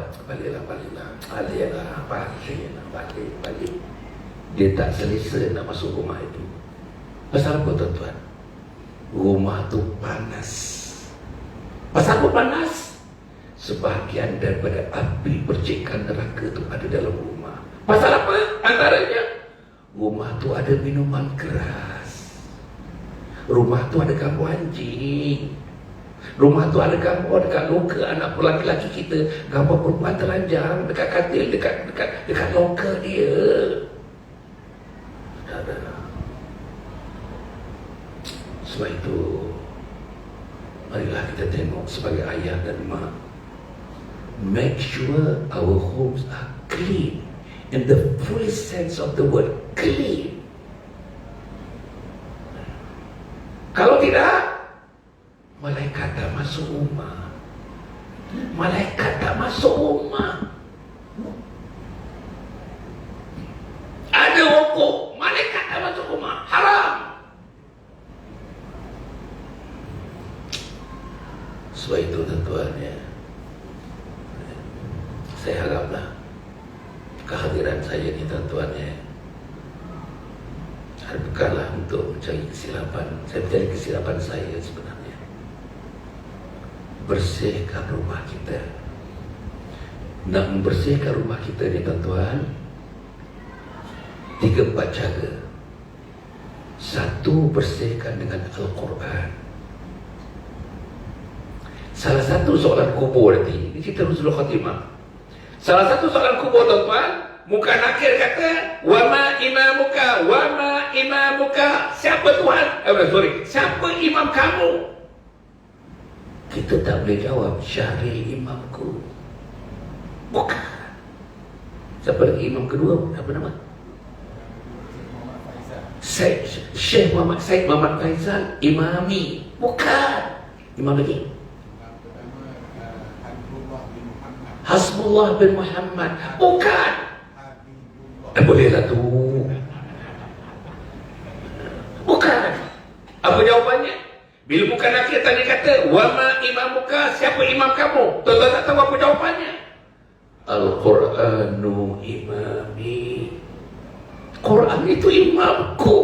Dia tak selesa nak masuk rumah itu. Pasal apa tuan-tuan? Rumah tu panas. Pasal apa panas? Sebahagian daripada api percikan neraka tu ada dalam rumah. Pasal apa? Antaranya, rumah tu ada minuman keras. Rumah tu ada gambar anjing. Rumah tu ada gambar dekat loker anak lelaki kita, gambar perempuan telanjang dekat katil, dekat loker dia. Sebab itu, marilah kita tengok sebagai ayah dan mak, make sure our homes are clean in the fullest sense of the word, clean. Kalau tidak, malaikat tak masuk rumah. Malaikat tak masuk rumah. Ada hukum, malaikat tak masuk rumah, haram. Sebab itu tuan-tuan ya, saya haraplah kehadiran saya ni tuan-tuan ya, ada bekallah untuk mencari kesilapan. Saya mencari kesilapan saya sebenarnya. Bersihkan rumah kita. Nak membersihkan rumah kita ni tuan-tuan, 3-4 cara. 1, bersihkan dengan Al-Quran. Salah satu soalan kubur nanti, ini cerita Husnul Khatimah. Salah satu soalan kubur tuan-tuan, muka nakir kata, wama imamuka, wama imamuka. Siapa Tuhan? Siapa imam kamu? Kita tak boleh jawab, Syahri imamku. Bukan. Siapa lagi imam kedua? Apa nama? Syekh Muhammad Said Muhammad Faizal imami. Bukan. Imam lagi? Hasbullah bin Muhammad. Bukan. Bolehlah tu. Bukan. Apa jawapannya? Bila bukan akhir tadi kata, wama imamuka, siapa imam kamu? Tuan-tuan tak tahu apa jawapannya? Al-Quranu imami. Quran itu imamku.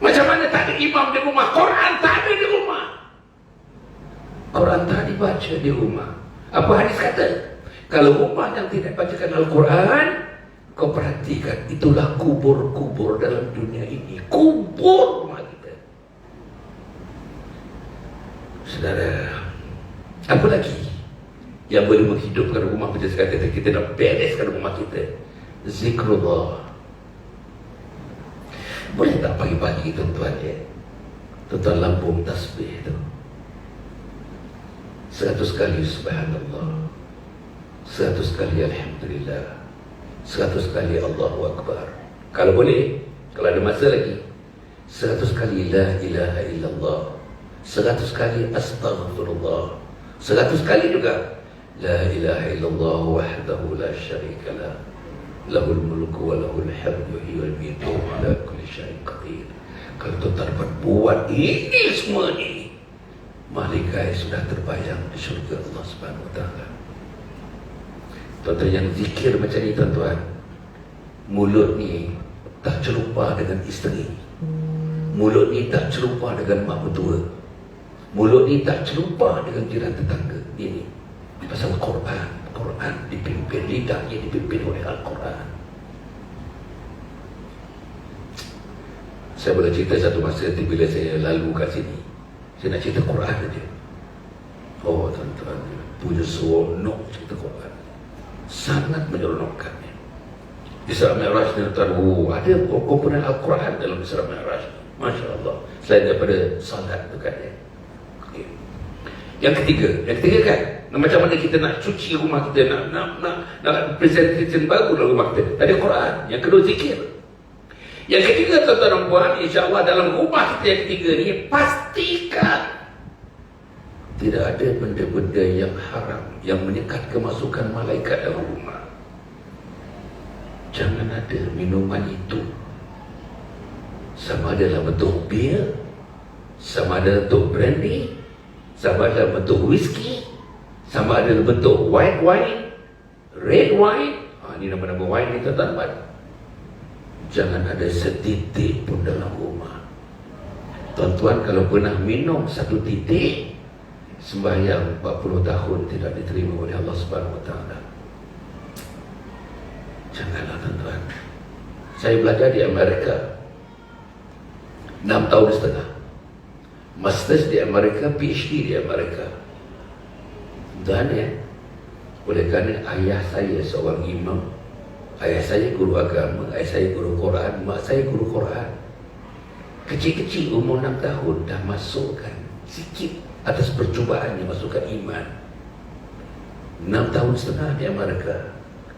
Macam mana tak ada imam di rumah? Quran tak ada di rumah. Quran tak dibaca di rumah. Apa hadis kata? Kalau rumah yang tidak bacakan Al-Quran, kau perhatikan, itulah kubur-kubur dalam dunia ini. Kubur rumah kita. Saudara, apa lagi yang boleh menghidupkan rumah kita sekarang? Kita nak bereskan rumah kita. Zikrullah. Boleh tak pagi-pagi tuan-tuan ya, tuan-tuan lambung tasbih tu 100 kali subhanallah, 100 kali alhamdulillah, 100 kali Allahu Akbar. Kalau boleh, kalau ada masa lagi, 100 kali la ilaha illallah, 100 kali astaghfirullah, 100 kali juga la ilaha illallah wahdahu la syarikalah, lahul mulku wa lahul hamdu yuhyi wa yumiitu wa ala kulli syai'in qadir. Kalau tuan-tuan dapat buat ini semua ni, malaikat sudah terbayang di syurga Allah Subhanahu wa taala. Tuan-tuan yang zikir macam ni tuan-tuan, mulut ni tak celupa dengan isteri, mulut ni tak celupa dengan mak mertua, mulut ni tak celupa dengan jiran tetangga. Ini pasal Quran. Quran dipimpin, lidahnya dipimpin oleh Al-Quran. Saya boleh cerita satu masa bila saya lalu kat sini, saya nak cerita Quran saja. Oh tuan-tuan, punya seronok cerita Quran, sangat menyeronokkan. Isra Mi'raj ni tuan, ada komponen Al-Quran dalam Isra Mi'raj. Masya Allah. Selain daripada salat tu kan ya. Okay. Yang ketiga kan, macam mana kita nak cuci rumah kita, nak presentation baru dalam rumah kita. Tadi Quran. Yang kedua zikir. Yang ketiga tuan-tuan dan puan, insya-Allah dalam rumah kita yang ketiga ni, pastikan tidak ada benda-benda yang haram yang menyekat kemasukan malaikat dalam rumah. Jangan ada minuman itu, sama ada dalam bentuk bir, sama ada bentuk brandy, sama ada dalam bentuk whisky, sama ada dalam bentuk white wine, red wine. Ini nama-nama wine ni tuan-tuan. Jangan ada setitik pun dalam rumah. Tuan-tuan kalau pernah minum satu titik, sembahyang 40 tahun tidak diterima oleh Allah Subhanahu wa taala. Janganlah tuan-tuan. Saya belajar di Amerika. 6 tahun setengah. Masters di Amerika, PhD di Amerika. Dan oleh kerana ayah saya seorang imam, ayah saya guru agama, ayah saya guru Quran, mak saya guru Quran. Kecil-kecil umur 6 tahun dah masukkan sikit atas percubaan yang masukkan iman. 6 tahun setengah di Amerika.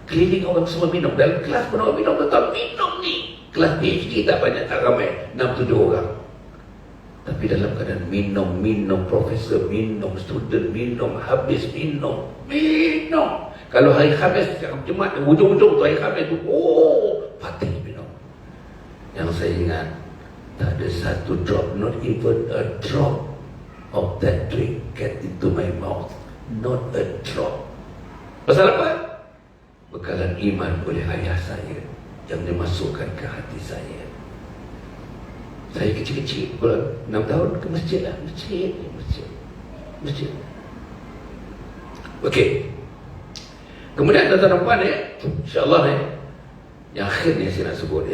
Keliling orang semua minum. Dalam kelas pun orang minum, tetap minum ni. Kelas PhD tak banyak, tak ramai, 6-7 orang. Tapi dalam keadaan minum, profesor minum, student minum, habis minum. Kalau hari Khamis, Jumaat, hujung-hujung tu hari Khamis tu, patih minum. Yang saya ingat, tak ada satu drop, not even a drop of that drink get into my mouth. Not a drop. Pasal apa? Bekalan iman oleh ayah saya yang dimasukkan ke hati saya. Saya kecil-kecil, kalau 6 tahun ke masjid lah. Masjid. Okey. Kemudian tuan-tuan insyaAllah yang akhirnya saya nak sebut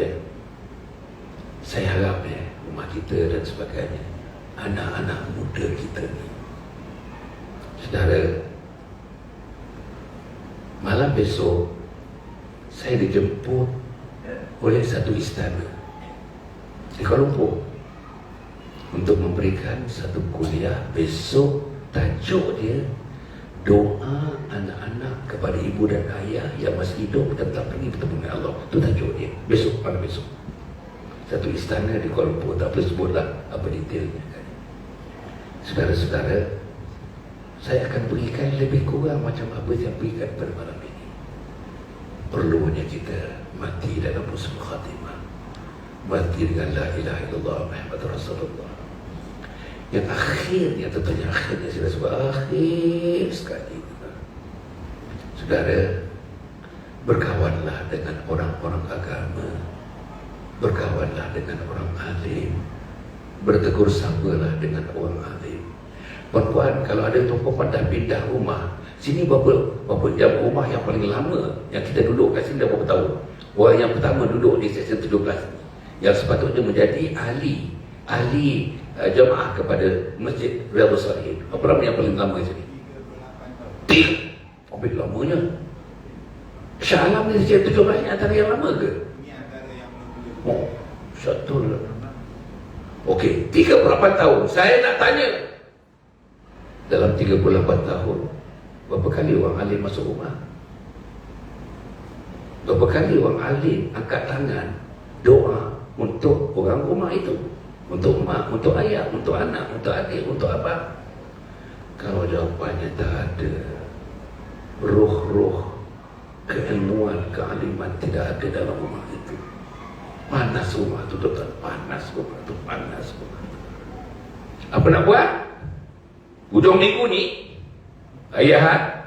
saya harap rumah kita dan sebagainya, anak-anak muda kita ni, saudara, malam besok saya dijemput oleh satu istana di Kuala Lumpur untuk memberikan satu kuliah. Besok tajuk dia doa anak-anak kepada ibu dan ayah yang masih hidup dan tak pergi bertemu dengan Allah. Itu tajuk dia. Besok, malam besok. Satu istana di Kuala Lumpur, tak perlu sebutlah apa detailnya. Saudara-saudara, saya akan berikan lebih kurang macam apa yang berikan pada malam ini. Perlunya kita mati dalam husnul khatimah, mati dengan la ilaha illallah Muhammad Rasulullah. Yang akhirnya, tentunya akhirnya, saya sebut akhir sekali, saudara, berkawanlah dengan orang-orang agama, berkawanlah dengan orang alim, bertegur sabalah dengan orang alim. Puan-puan, kalau ada perempuan dah pindah rumah, sini berapa jam rumah yang paling lama yang kita duduk kat sini dah berapa tahun? Orang yang pertama duduk di seksyen 17 yang sepatutnya menjadi ahli jemaah kepada Masjid Riyadhus Salihin. Apa nama yang paling lama di sini? 3. Habis lamanya. Shah Alam ni seksyen 17 ni antara yang lama ke? Satu lah. Okey, 38 tahun. Saya nak tanya, dalam 38 tahun, berapa kali orang alim masuk rumah? Berapa kali orang alim angkat tangan doa untuk orang rumah itu? Untuk mak, untuk ayah, untuk anak, untuk adik, untuk abang? Kalau jawapannya tak ada, ruh-ruh keilmuan, kealiman tidak ada dalam rumah itu. Panas rumah tu, tuan, panas rumah tu, panas rumah tu. Apa nak buat? Hujung minggu ni, ayah,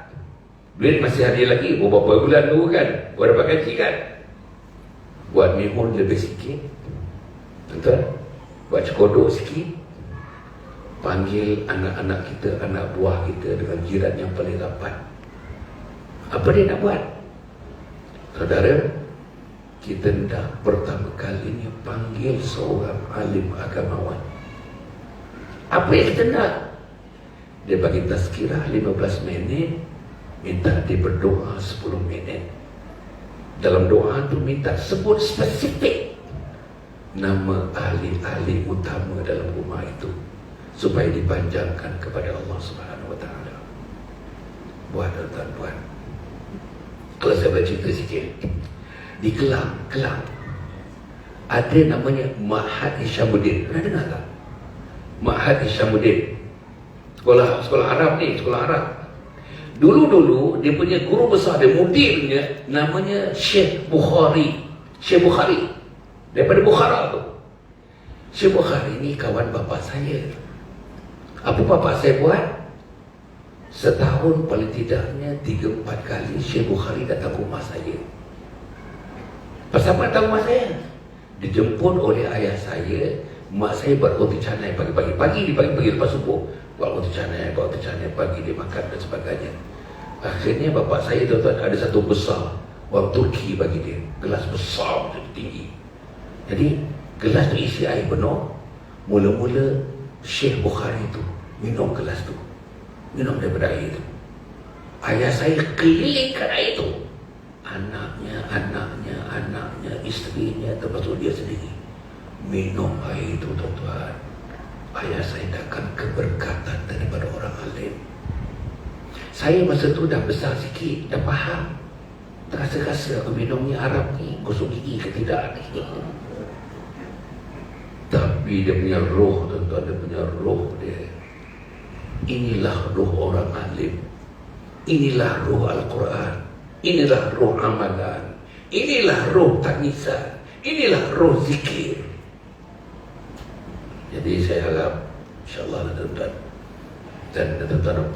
duit masih ada lagi, beberapa bulan dulu kan, buat dapat gaji kan. Buat mihun lebih sikit, tuan, buat cekodok sikit, panggil anak-anak kita, anak buah kita dengan jiran yang paling rapat. Apa dia nak buat? Saudara, kita dah pertama kalinya panggil seorang alim agamawan. Apa yang kita nak? Dia bagi tazkirah 15 minit, minta dia berdoa 10 minit. Dalam doa tu minta sebut spesifik nama ahli-ahli utama dalam rumah itu supaya dipanjangkan kepada Allah Subhanahu Wa Taala. Buat tuan-tuan, kalau saya bercerita sikit, di Kelang ada namanya Ma'had Hishamuddin. Pernah dengar tak? Ma'had Hishamuddin, sekolah Arab ni, sekolah Arab. Dulu-dulu dia punya guru besar dia, mudirnya namanya Syekh Bukhari. Syekh Bukhari daripada Bukhara tu. Syekh Bukhari ni kawan bapa saya. Apa bapa saya buat? Setahun paling tidaknya 3-4 kali Syekh Bukhari datang rumah saya. Pasal apa datang rumah saya? Dijemput oleh ayah saya. Mak saya buat roti canai pagi-pagi. Pagi lepas subuh buat roti canai pagi, dia makan dan sebagainya. Akhirnya bapak saya, tuan-tuan, ada satu besar orang Turki bagi dia, gelas besar macam tinggi. Jadi gelas tu isi air penuh, Mula-mula Syekh Bukhari tu minum gelas tu, minum daripada air tu. Ayah saya kelilingkan air tu. Anaknya, isterinya, termasuk dia sendiri minum air itu, tuan-tuan. Ayah saya takkan keberkatan daripada orang alim. Saya masa tu dah besar sikit, dah faham. Terasa-rasa aku minum ni Arab ni, gosok gigi ke tidak ni. Tapi dia punya roh, tuan-tuan, dia punya roh dia. Inilah roh orang alim. Inilah roh Al-Quran. Inilah roh amalan. Inilah roh tangisan. Inilah roh zikir. Jadi saya harap insyaAllah tuan-tuan dan tuan-tuan,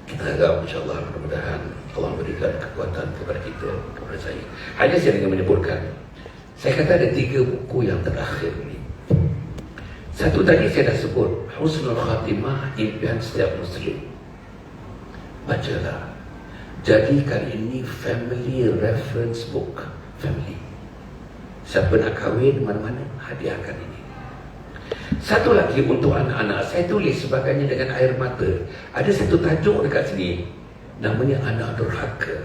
kita harap insyaAllah mudah-mudahan Allah berikan kekuatan kepada kita, kepada saya. Hanya saya ingin menyebutkan, saya kata ada 3 buku yang terakhir ni. Satu tadi saya dah sebut, Husnul Khatimah, impian setiap Muslim. Bacalah. Jadi kali ini family reference book. Family. Siapa nak kahwin mana-mana, hadiahkan ini. Satu lagi untuk anak-anak, saya tulis sebagainya dengan air mata. Ada satu tajuk dekat sini, namanya Anak Durhaka.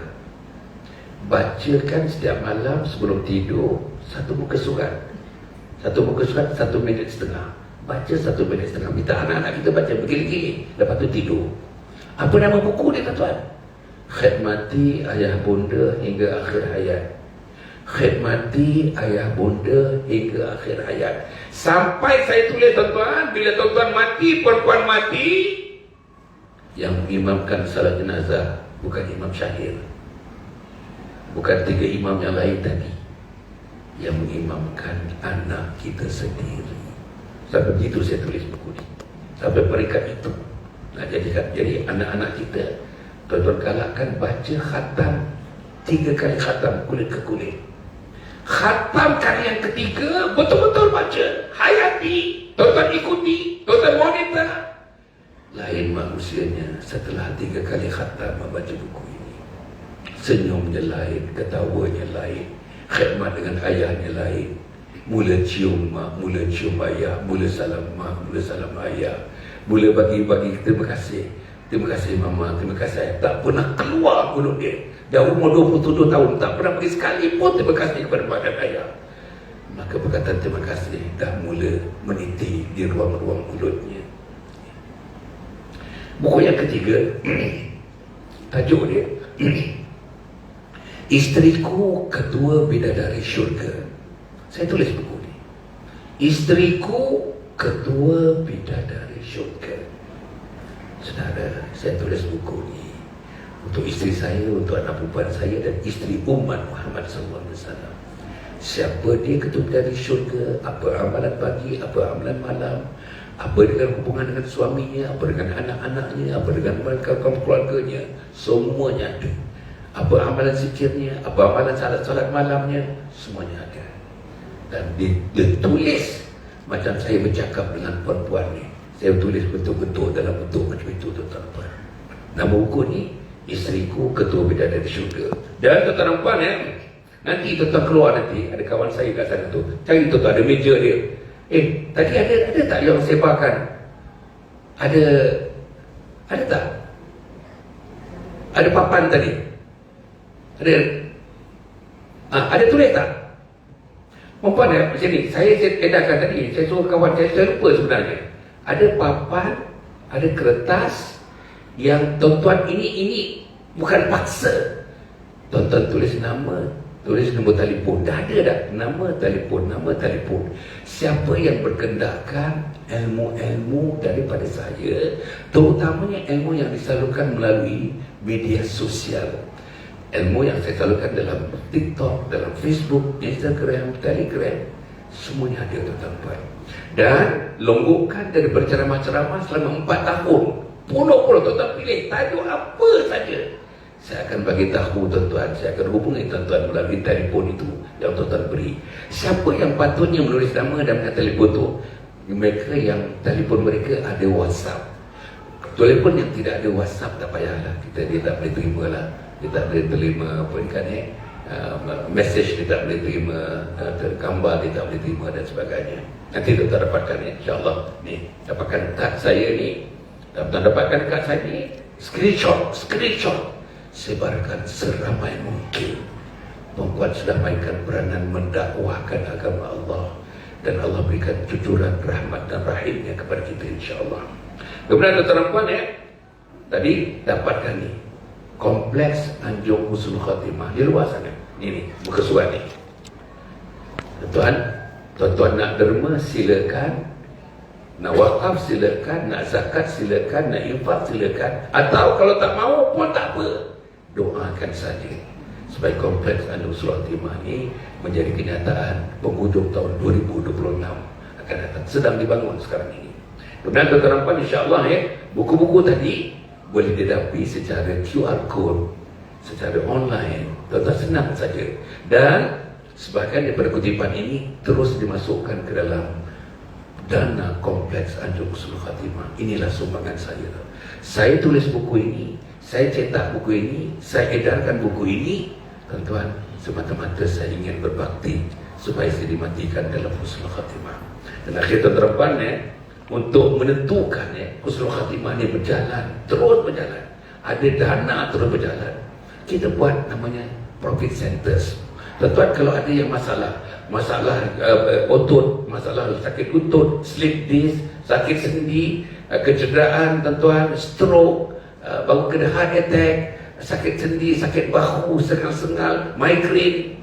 Bacakan setiap malam sebelum tidur satu muka surat. Satu muka surat 1 minit setengah. Baca 1 minit setengah. Minta anak-anak kita baca bergili-gili, lepas tu tidur. Apa nama buku dia, tuan-tuan? Khidmati Ayah Bunda Hingga Akhir Hayat. Khidmati Ayah Bunda Hingga Akhir Hayat. Sampai saya tulis, tuan-tuan, bila tuan-tuan mati, perempuan mati, yang mengimamkan salat jenazah bukan Imam Syahir, bukan 3 imam yang lain tadi. Yang mengimamkan anak kita sendiri. Sampai begitu saya tulis buku ni. Sampai peringkat itu. Nah, jadi anak-anak kita, tuan-tuan galakkan baca khatam 3 kali khatam, kulit ke kulit. Khatam kali yang ketiga, betul-betul baca, hayati, tuan-tuan ikuti, tuan-tuan monitor. Lain manusianya setelah 3 kali khatam membaca buku ini. Senyumnya lain, ketawanya lain, khidmat dengan ayahnya lain. Mula cium mak, mula cium ayah, mula salam mak, mula salam ayah, mula bagi-bagi terima kasih. Terima kasih mama, terima kasih ayah. Tak pernah keluar mulut dia. Dah umur 27 tahun, tak pernah pergi sekali pun terima kasih kepada mak dan ayah. Maka perkataan terima kasih dah mula meniti di ruang-ruang mulutnya. Buku yang ketiga, tajuk dia Isteriku Ketua Bidadari Syurga. Saya tulis buku ni. Isteriku Ketua Bidadari Syurga. Saudara, saya tulis buku ni untuk isteri saya, untuk anak perempuan saya dan isteri umat Muhammad SAW. Siapa dia Ketua Bidadari Syurga, apa amalan pagi, apa amalan malam, apa dengan hubungan dengan suaminya, apa dengan anak-anaknya, apa dengan kaum keluarganya, semuanya ada. Apa amalan zikirnya, apa amalan salat-salat malamnya, semuanya ada. Dan ditulis macam saya bercakap dengan perempuan ni. Saya tulis betul-betul dalam bentuk macam itu, tuan-tuan. Nama buku ni Isteriku Ketua Bidadari Syurga. Dan tuan-tuan ya, nanti tuan-tuan keluar nanti, ada kawan saya kat sana tu, cari tuan-tuan, ada meja dia. Tadi ada tak yang sebarkan? Ada tak? Ada papan tadi? Ada tulis tak? Perempuan macam ni, saya edarkan tadi, saya suruh kawan saya lupa sebenarnya. Ada papan, ada kertas yang tuan-tuan ini bukan paksa. Tuan-tuan tulis nama, tulis nombor telefon. Dah ada dah, nama telefon. Siapa yang berkendakkan ilmu-ilmu daripada saya, terutamanya ilmu yang disalurkan melalui media sosial. Ilmu yang saya salurkan dalam TikTok, dalam Facebook, Instagram, Telegram, semuanya ada, tuan-tuan. Dan longgokan dari berceramah-ceramah selama 4 tahun. Puluh-puluh tuan-tuan pilih tajuk apa saja. Saya akan bagi tahu tuan-tuan, saya akan hubungi tuan-tuan melalui telefon itu yang tuan-tuan beri. Siapa yang patutnya menulis nama dan telefon itu? Mereka yang telefon mereka ada WhatsApp. Telefon yang tidak ada WhatsApp tak payahlah, dia tak boleh terima lah. Dia tak boleh terima apa ni kan Message dia tak boleh terima, gambar dia tak boleh terima dan sebagainya. Nanti tuan dapatkan ni, insyaAllah. Ni, dapatkan kad saya ni. Tuan dapatkan kad saya ni. Screenshot. Sebarkan seramai mungkin. Tuan sudah mainkan peranan mendakwahkan agama Allah. Dan Allah berikan cucuran rahmat dan rahimnya kepada kita, insyaAllah. Kemudian tuan-tuan ya, tadi dapatkan ni. Kompleks Anjung Husnul Khatimah di luar sana. Ini muka surat ni. Tuan-tuan nak derma silakan, nak wakaf silakan, nak zakat silakan, nak infak silakan, atau kalau tak mahu pun tak apa, doakan saja supaya kompleks Anjung Husnul Khatimah ini menjadi kenyataan penghujung tahun 2026 akan datang. Sedang dibangun sekarang ini. Kemudian tuan-tuan insya-Allah ya, buku-buku tadi boleh didapi secara QR code, secara online. Tuan-tuan senang saja. Dan sebahagian daripada kutipan ini terus dimasukkan ke dalam dana kompleks Anjung Husnul Khatimah. Inilah sumbangan saya. Saya tulis buku ini, saya cetak buku ini, saya edarkan buku ini. Tuan-tuan, semata-mata saya ingin berbakti supaya saya dimatikan dalam Husnul Khatimah. Dan akhirnya tuan-tuan ya, untuk menentukan ya, Husnul Khatimah ini berjalan, terus berjalan, ada dana terus berjalan, kita buat namanya profit centers. Tuan-tuan, kalau ada yang masalah otot, masalah sakit lutut, slip disc, sakit sendi, kecederaan, tuan-tuan, stroke, baru kena heart attack, sakit sendi, sakit bahu, sengal-sengal, migraine,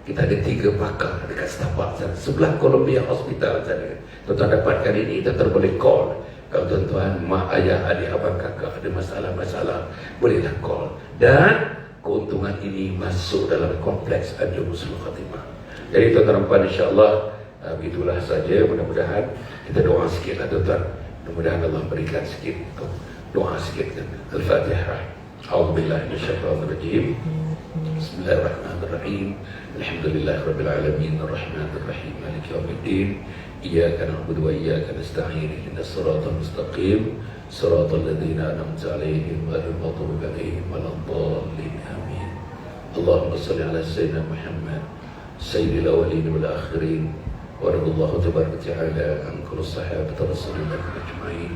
kita ada 3 pakar dekat Starbucks sana, sebelah Columbia Hospital sana. Tuan-tuan dapatkan ini, tuan-tuan boleh call. Kalau tuan-tuan, mak, ayah, adik, abang, kakak ada masalah-masalah, bolehlah call. Dan keuntungan ini masuk dalam kompleks Anjung Husnul Khatimah. Jadi tuan-tuan insya-Allah, begitulah saja. Mudah-mudahan kita doa sikitlah tuan-tuan. Mudah-mudahan Allah berikan sikit doa sikit. Al-Fatihah. A'udzubillahi minasyaitonirrajim. Bismillahirrahmanirrahim. Alhamdulillahirabbil alamin arrahmanir rahim maliki yaumiddin. Iyyaka na'budu wa iyyaka nasta'in ihdinas siratal mustaqim siratal ladzina an'amta 'alaihim ghairil maghdubi 'alaihim waladdallin. Amin. Allahumma shalli 'ala sayyidina Muhammad sayyidil awwalin wal akhirin wa radallahu tabaraka ta'ala an kulli sahabati rasulillah ajma'in.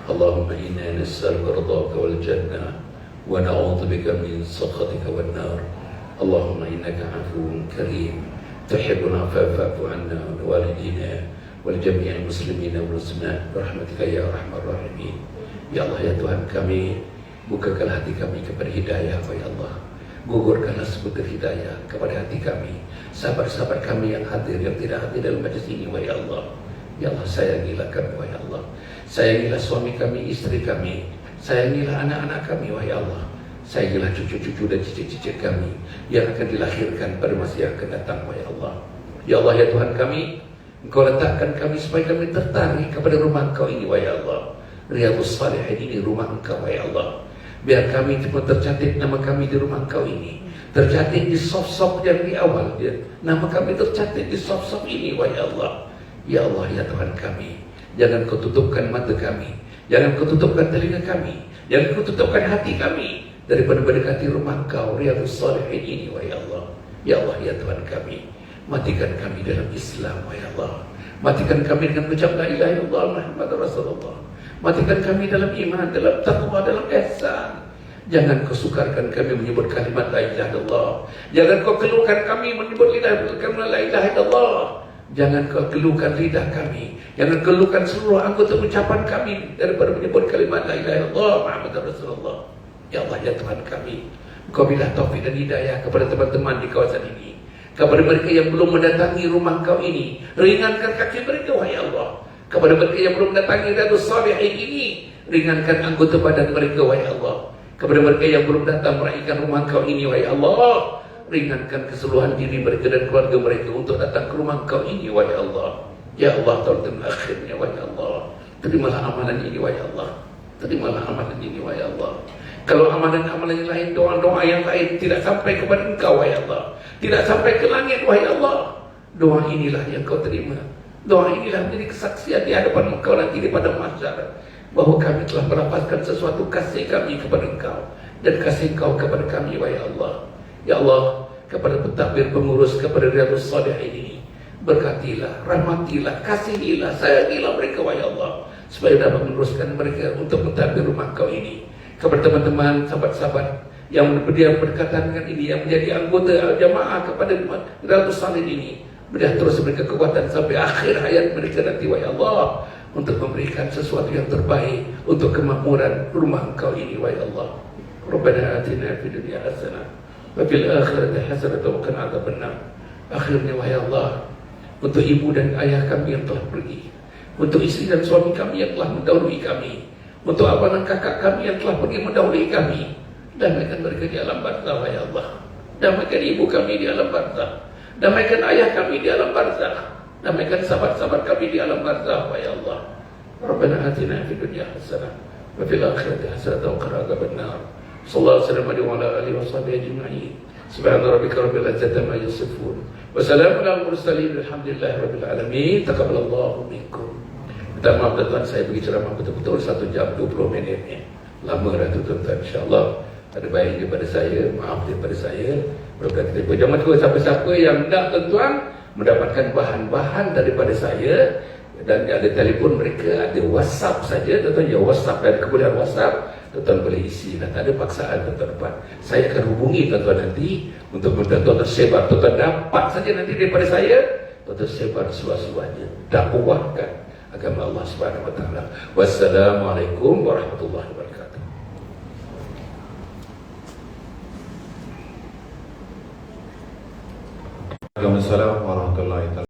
Allahumma inna nas'aluka ridhaka wal jannah wa na'udzu bika min sakhatika wan nar. Allahumma innaka 'afuwun karim tuhibbul 'afwa fa'fu 'anna wa walidina wal jami'il muslimina wal muslimat birahmatika ya arhamar rahimin. Ya Allah ya Tuhan kami, bukakanlah hati kami kepada hidayah ya Allah. Gugurkanlah sebutir hidayah kepada hati kami, sahabat-sahabat kami yang hadir, yang tidak hadir dalam majlis ini ya Allah. Ya Allah, sayangilah kami ya Allah. Sayangilah suami kami, istri kami, sayangilah anak-anak kami ya Allah. Sayangilah cucu-cucu dan cicit-cicit kami yang akan dilahirkan pada masa yang akan datang ya Allah. Ya Allah ya Tuhan kami, Engkau letakkan kami supaya kami tertarik kepada rumah Engkau ini ya Allah. Riyadhus Shalihin ini rumah Engkau ya Allah. Biar kami cuma tercatat nama kami di rumah Engkau ini, tercatat di soft-soft yang di awal dia. Nama kami tercatat di soft-soft ini ya Allah. Ya Allah ya Tuhan kami, jangan Kau tutupkan mata kami, jangan Kau tutupkan telinga kami, jangan Kau tutupkan hati kami daripada mendekati rumah Engkau Riyadhus Shalihin ini ya Allah. Ya Allah ya Tuhan kami, matikan kami dalam Islam ya Allah. Matikan kami dengan mengucap la ilaha illallah Muhammadur Rasulullah. Matikan kami dalam iman, dalam taqwa, dalam ihsan. Jangan Kau sukarkan kami menyebut kalimat la ilaha illallah. Jangan Kau keluhkan kami menyebut la ilaha illallah. Jangan Kau keluhkan lidah kami, jangan keluhkan seluruh anggota ucapan kami daripada menyebut kalimat la ilaha illallah Muhammadur Rasulullah. Ya Allah ya Tuhan kami, Kau berilah taufik dan hidayah kepada teman-teman di kawasan ini, kepada mereka yang belum mendatangi rumah Kau ini, ringankan kaki mereka wahai Allah. Kepada mereka yang belum mendatangi Riyadhus Shalihin ini, ringankan anggota badan mereka wahai Allah. Kepada mereka yang belum datang meraihkan rumah Kau ini wahai Allah, ringankan keseluruhan diri mereka dan keluarga mereka untuk datang ke rumah Kau ini wahai Allah. Ya Allah ta'ala akhirnya wahai Allah, terimalah amalan ini wahai Allah. Terimalah amalan ini wahai Allah. Kalau amalan-amalan yang lain, doa-doa yang lain tidak sampai kepada Engkau wahai Allah, tidak sampai ke langit wahai Allah, doa inilah yang Kau terima. Doa inilah menjadi kesaksian di hadapan Engkau nanti pada mahsyar, bahawa kami telah melapaskan sesuatu kasih kami kepada Engkau dan kasih Engkau kepada kami wahai Allah. Ya Allah, kepada pentadbir pengurus, kepada Riyadhus Shalihin ini. Berkatilah, rahmatilah, kasihilah, sayangilah mereka, wahai Allah, supaya dapat meneruskan mereka untuk mentadbir rumah Kau ini. Kepada teman-teman, sahabat-sahabat yang berdiam berdekatan dengan ini, yang menjadi anggota jamaah kepada Riyadhus Shalihin ini, berilah terus mereka kekuatan sampai akhir hayat mereka nanti, wahai Allah, untuk memberikan sesuatu yang terbaik untuk kemakmuran rumah Engkau ini, wahai Allah. Rabbana atina fid dunya hasanah wa fil akhirati hasanah wa qina adzabannar. Akhirnya, wahai Allah, untuk ibu dan ayah kami yang telah pergi, untuk istri dan suami kami yang telah mendahului kami, untuk abang dan kakak kami yang telah pergi mendahului kami, damaikan mereka di alam barzah, wahai Allah. Damaikan ibu kami di alam barzah, damaikan ayah kami di alam barzah, damaikan sahabat-sahabat kami di alam barzah, wahai Allah. Rabbana atina fid dunya hasanah wa fil akhirati hasanah wa qina adzabannar. Sallallahu alaihi wa ala alihi wa sahbihi ajma'in. Subhana rabbika rabbil izzati amma yasifun wa salamun alal mursalin walhamdulillahi rabbil alamin. Taqabbalallahu minkum. Minta maaf tuan, saya bagi ceramah betul-betul 1 jam 20 minit ni. Lama dah tu tuan-tuan, insya-Allah. Ada baik daripada saya, maaf daripada saya. Berkata kita jangan tunggu siapa-siapa yang nak tuan-tuan mendapatkan bahan-bahan daripada saya, dan ada telefon mereka, ada WhatsApp saja tuan-tuan, ya WhatsApp dan kemudian WhatsApp tuan-tuan boleh isi, dan tak ada paksaan tuan-tuan. Saya akan hubungi tuan-tuan nanti untuk tuan-tuan tersebar, tuan-tuan dapat saja nanti daripada saya, tuan-tuan sebar seluas-luasnya, dakwahkan agama Allah Subhanahu wa taala. Wassalamualaikum warahmatullahi wabarakatuh. Waalaikumsalam warahmatullahi wabarakatuh.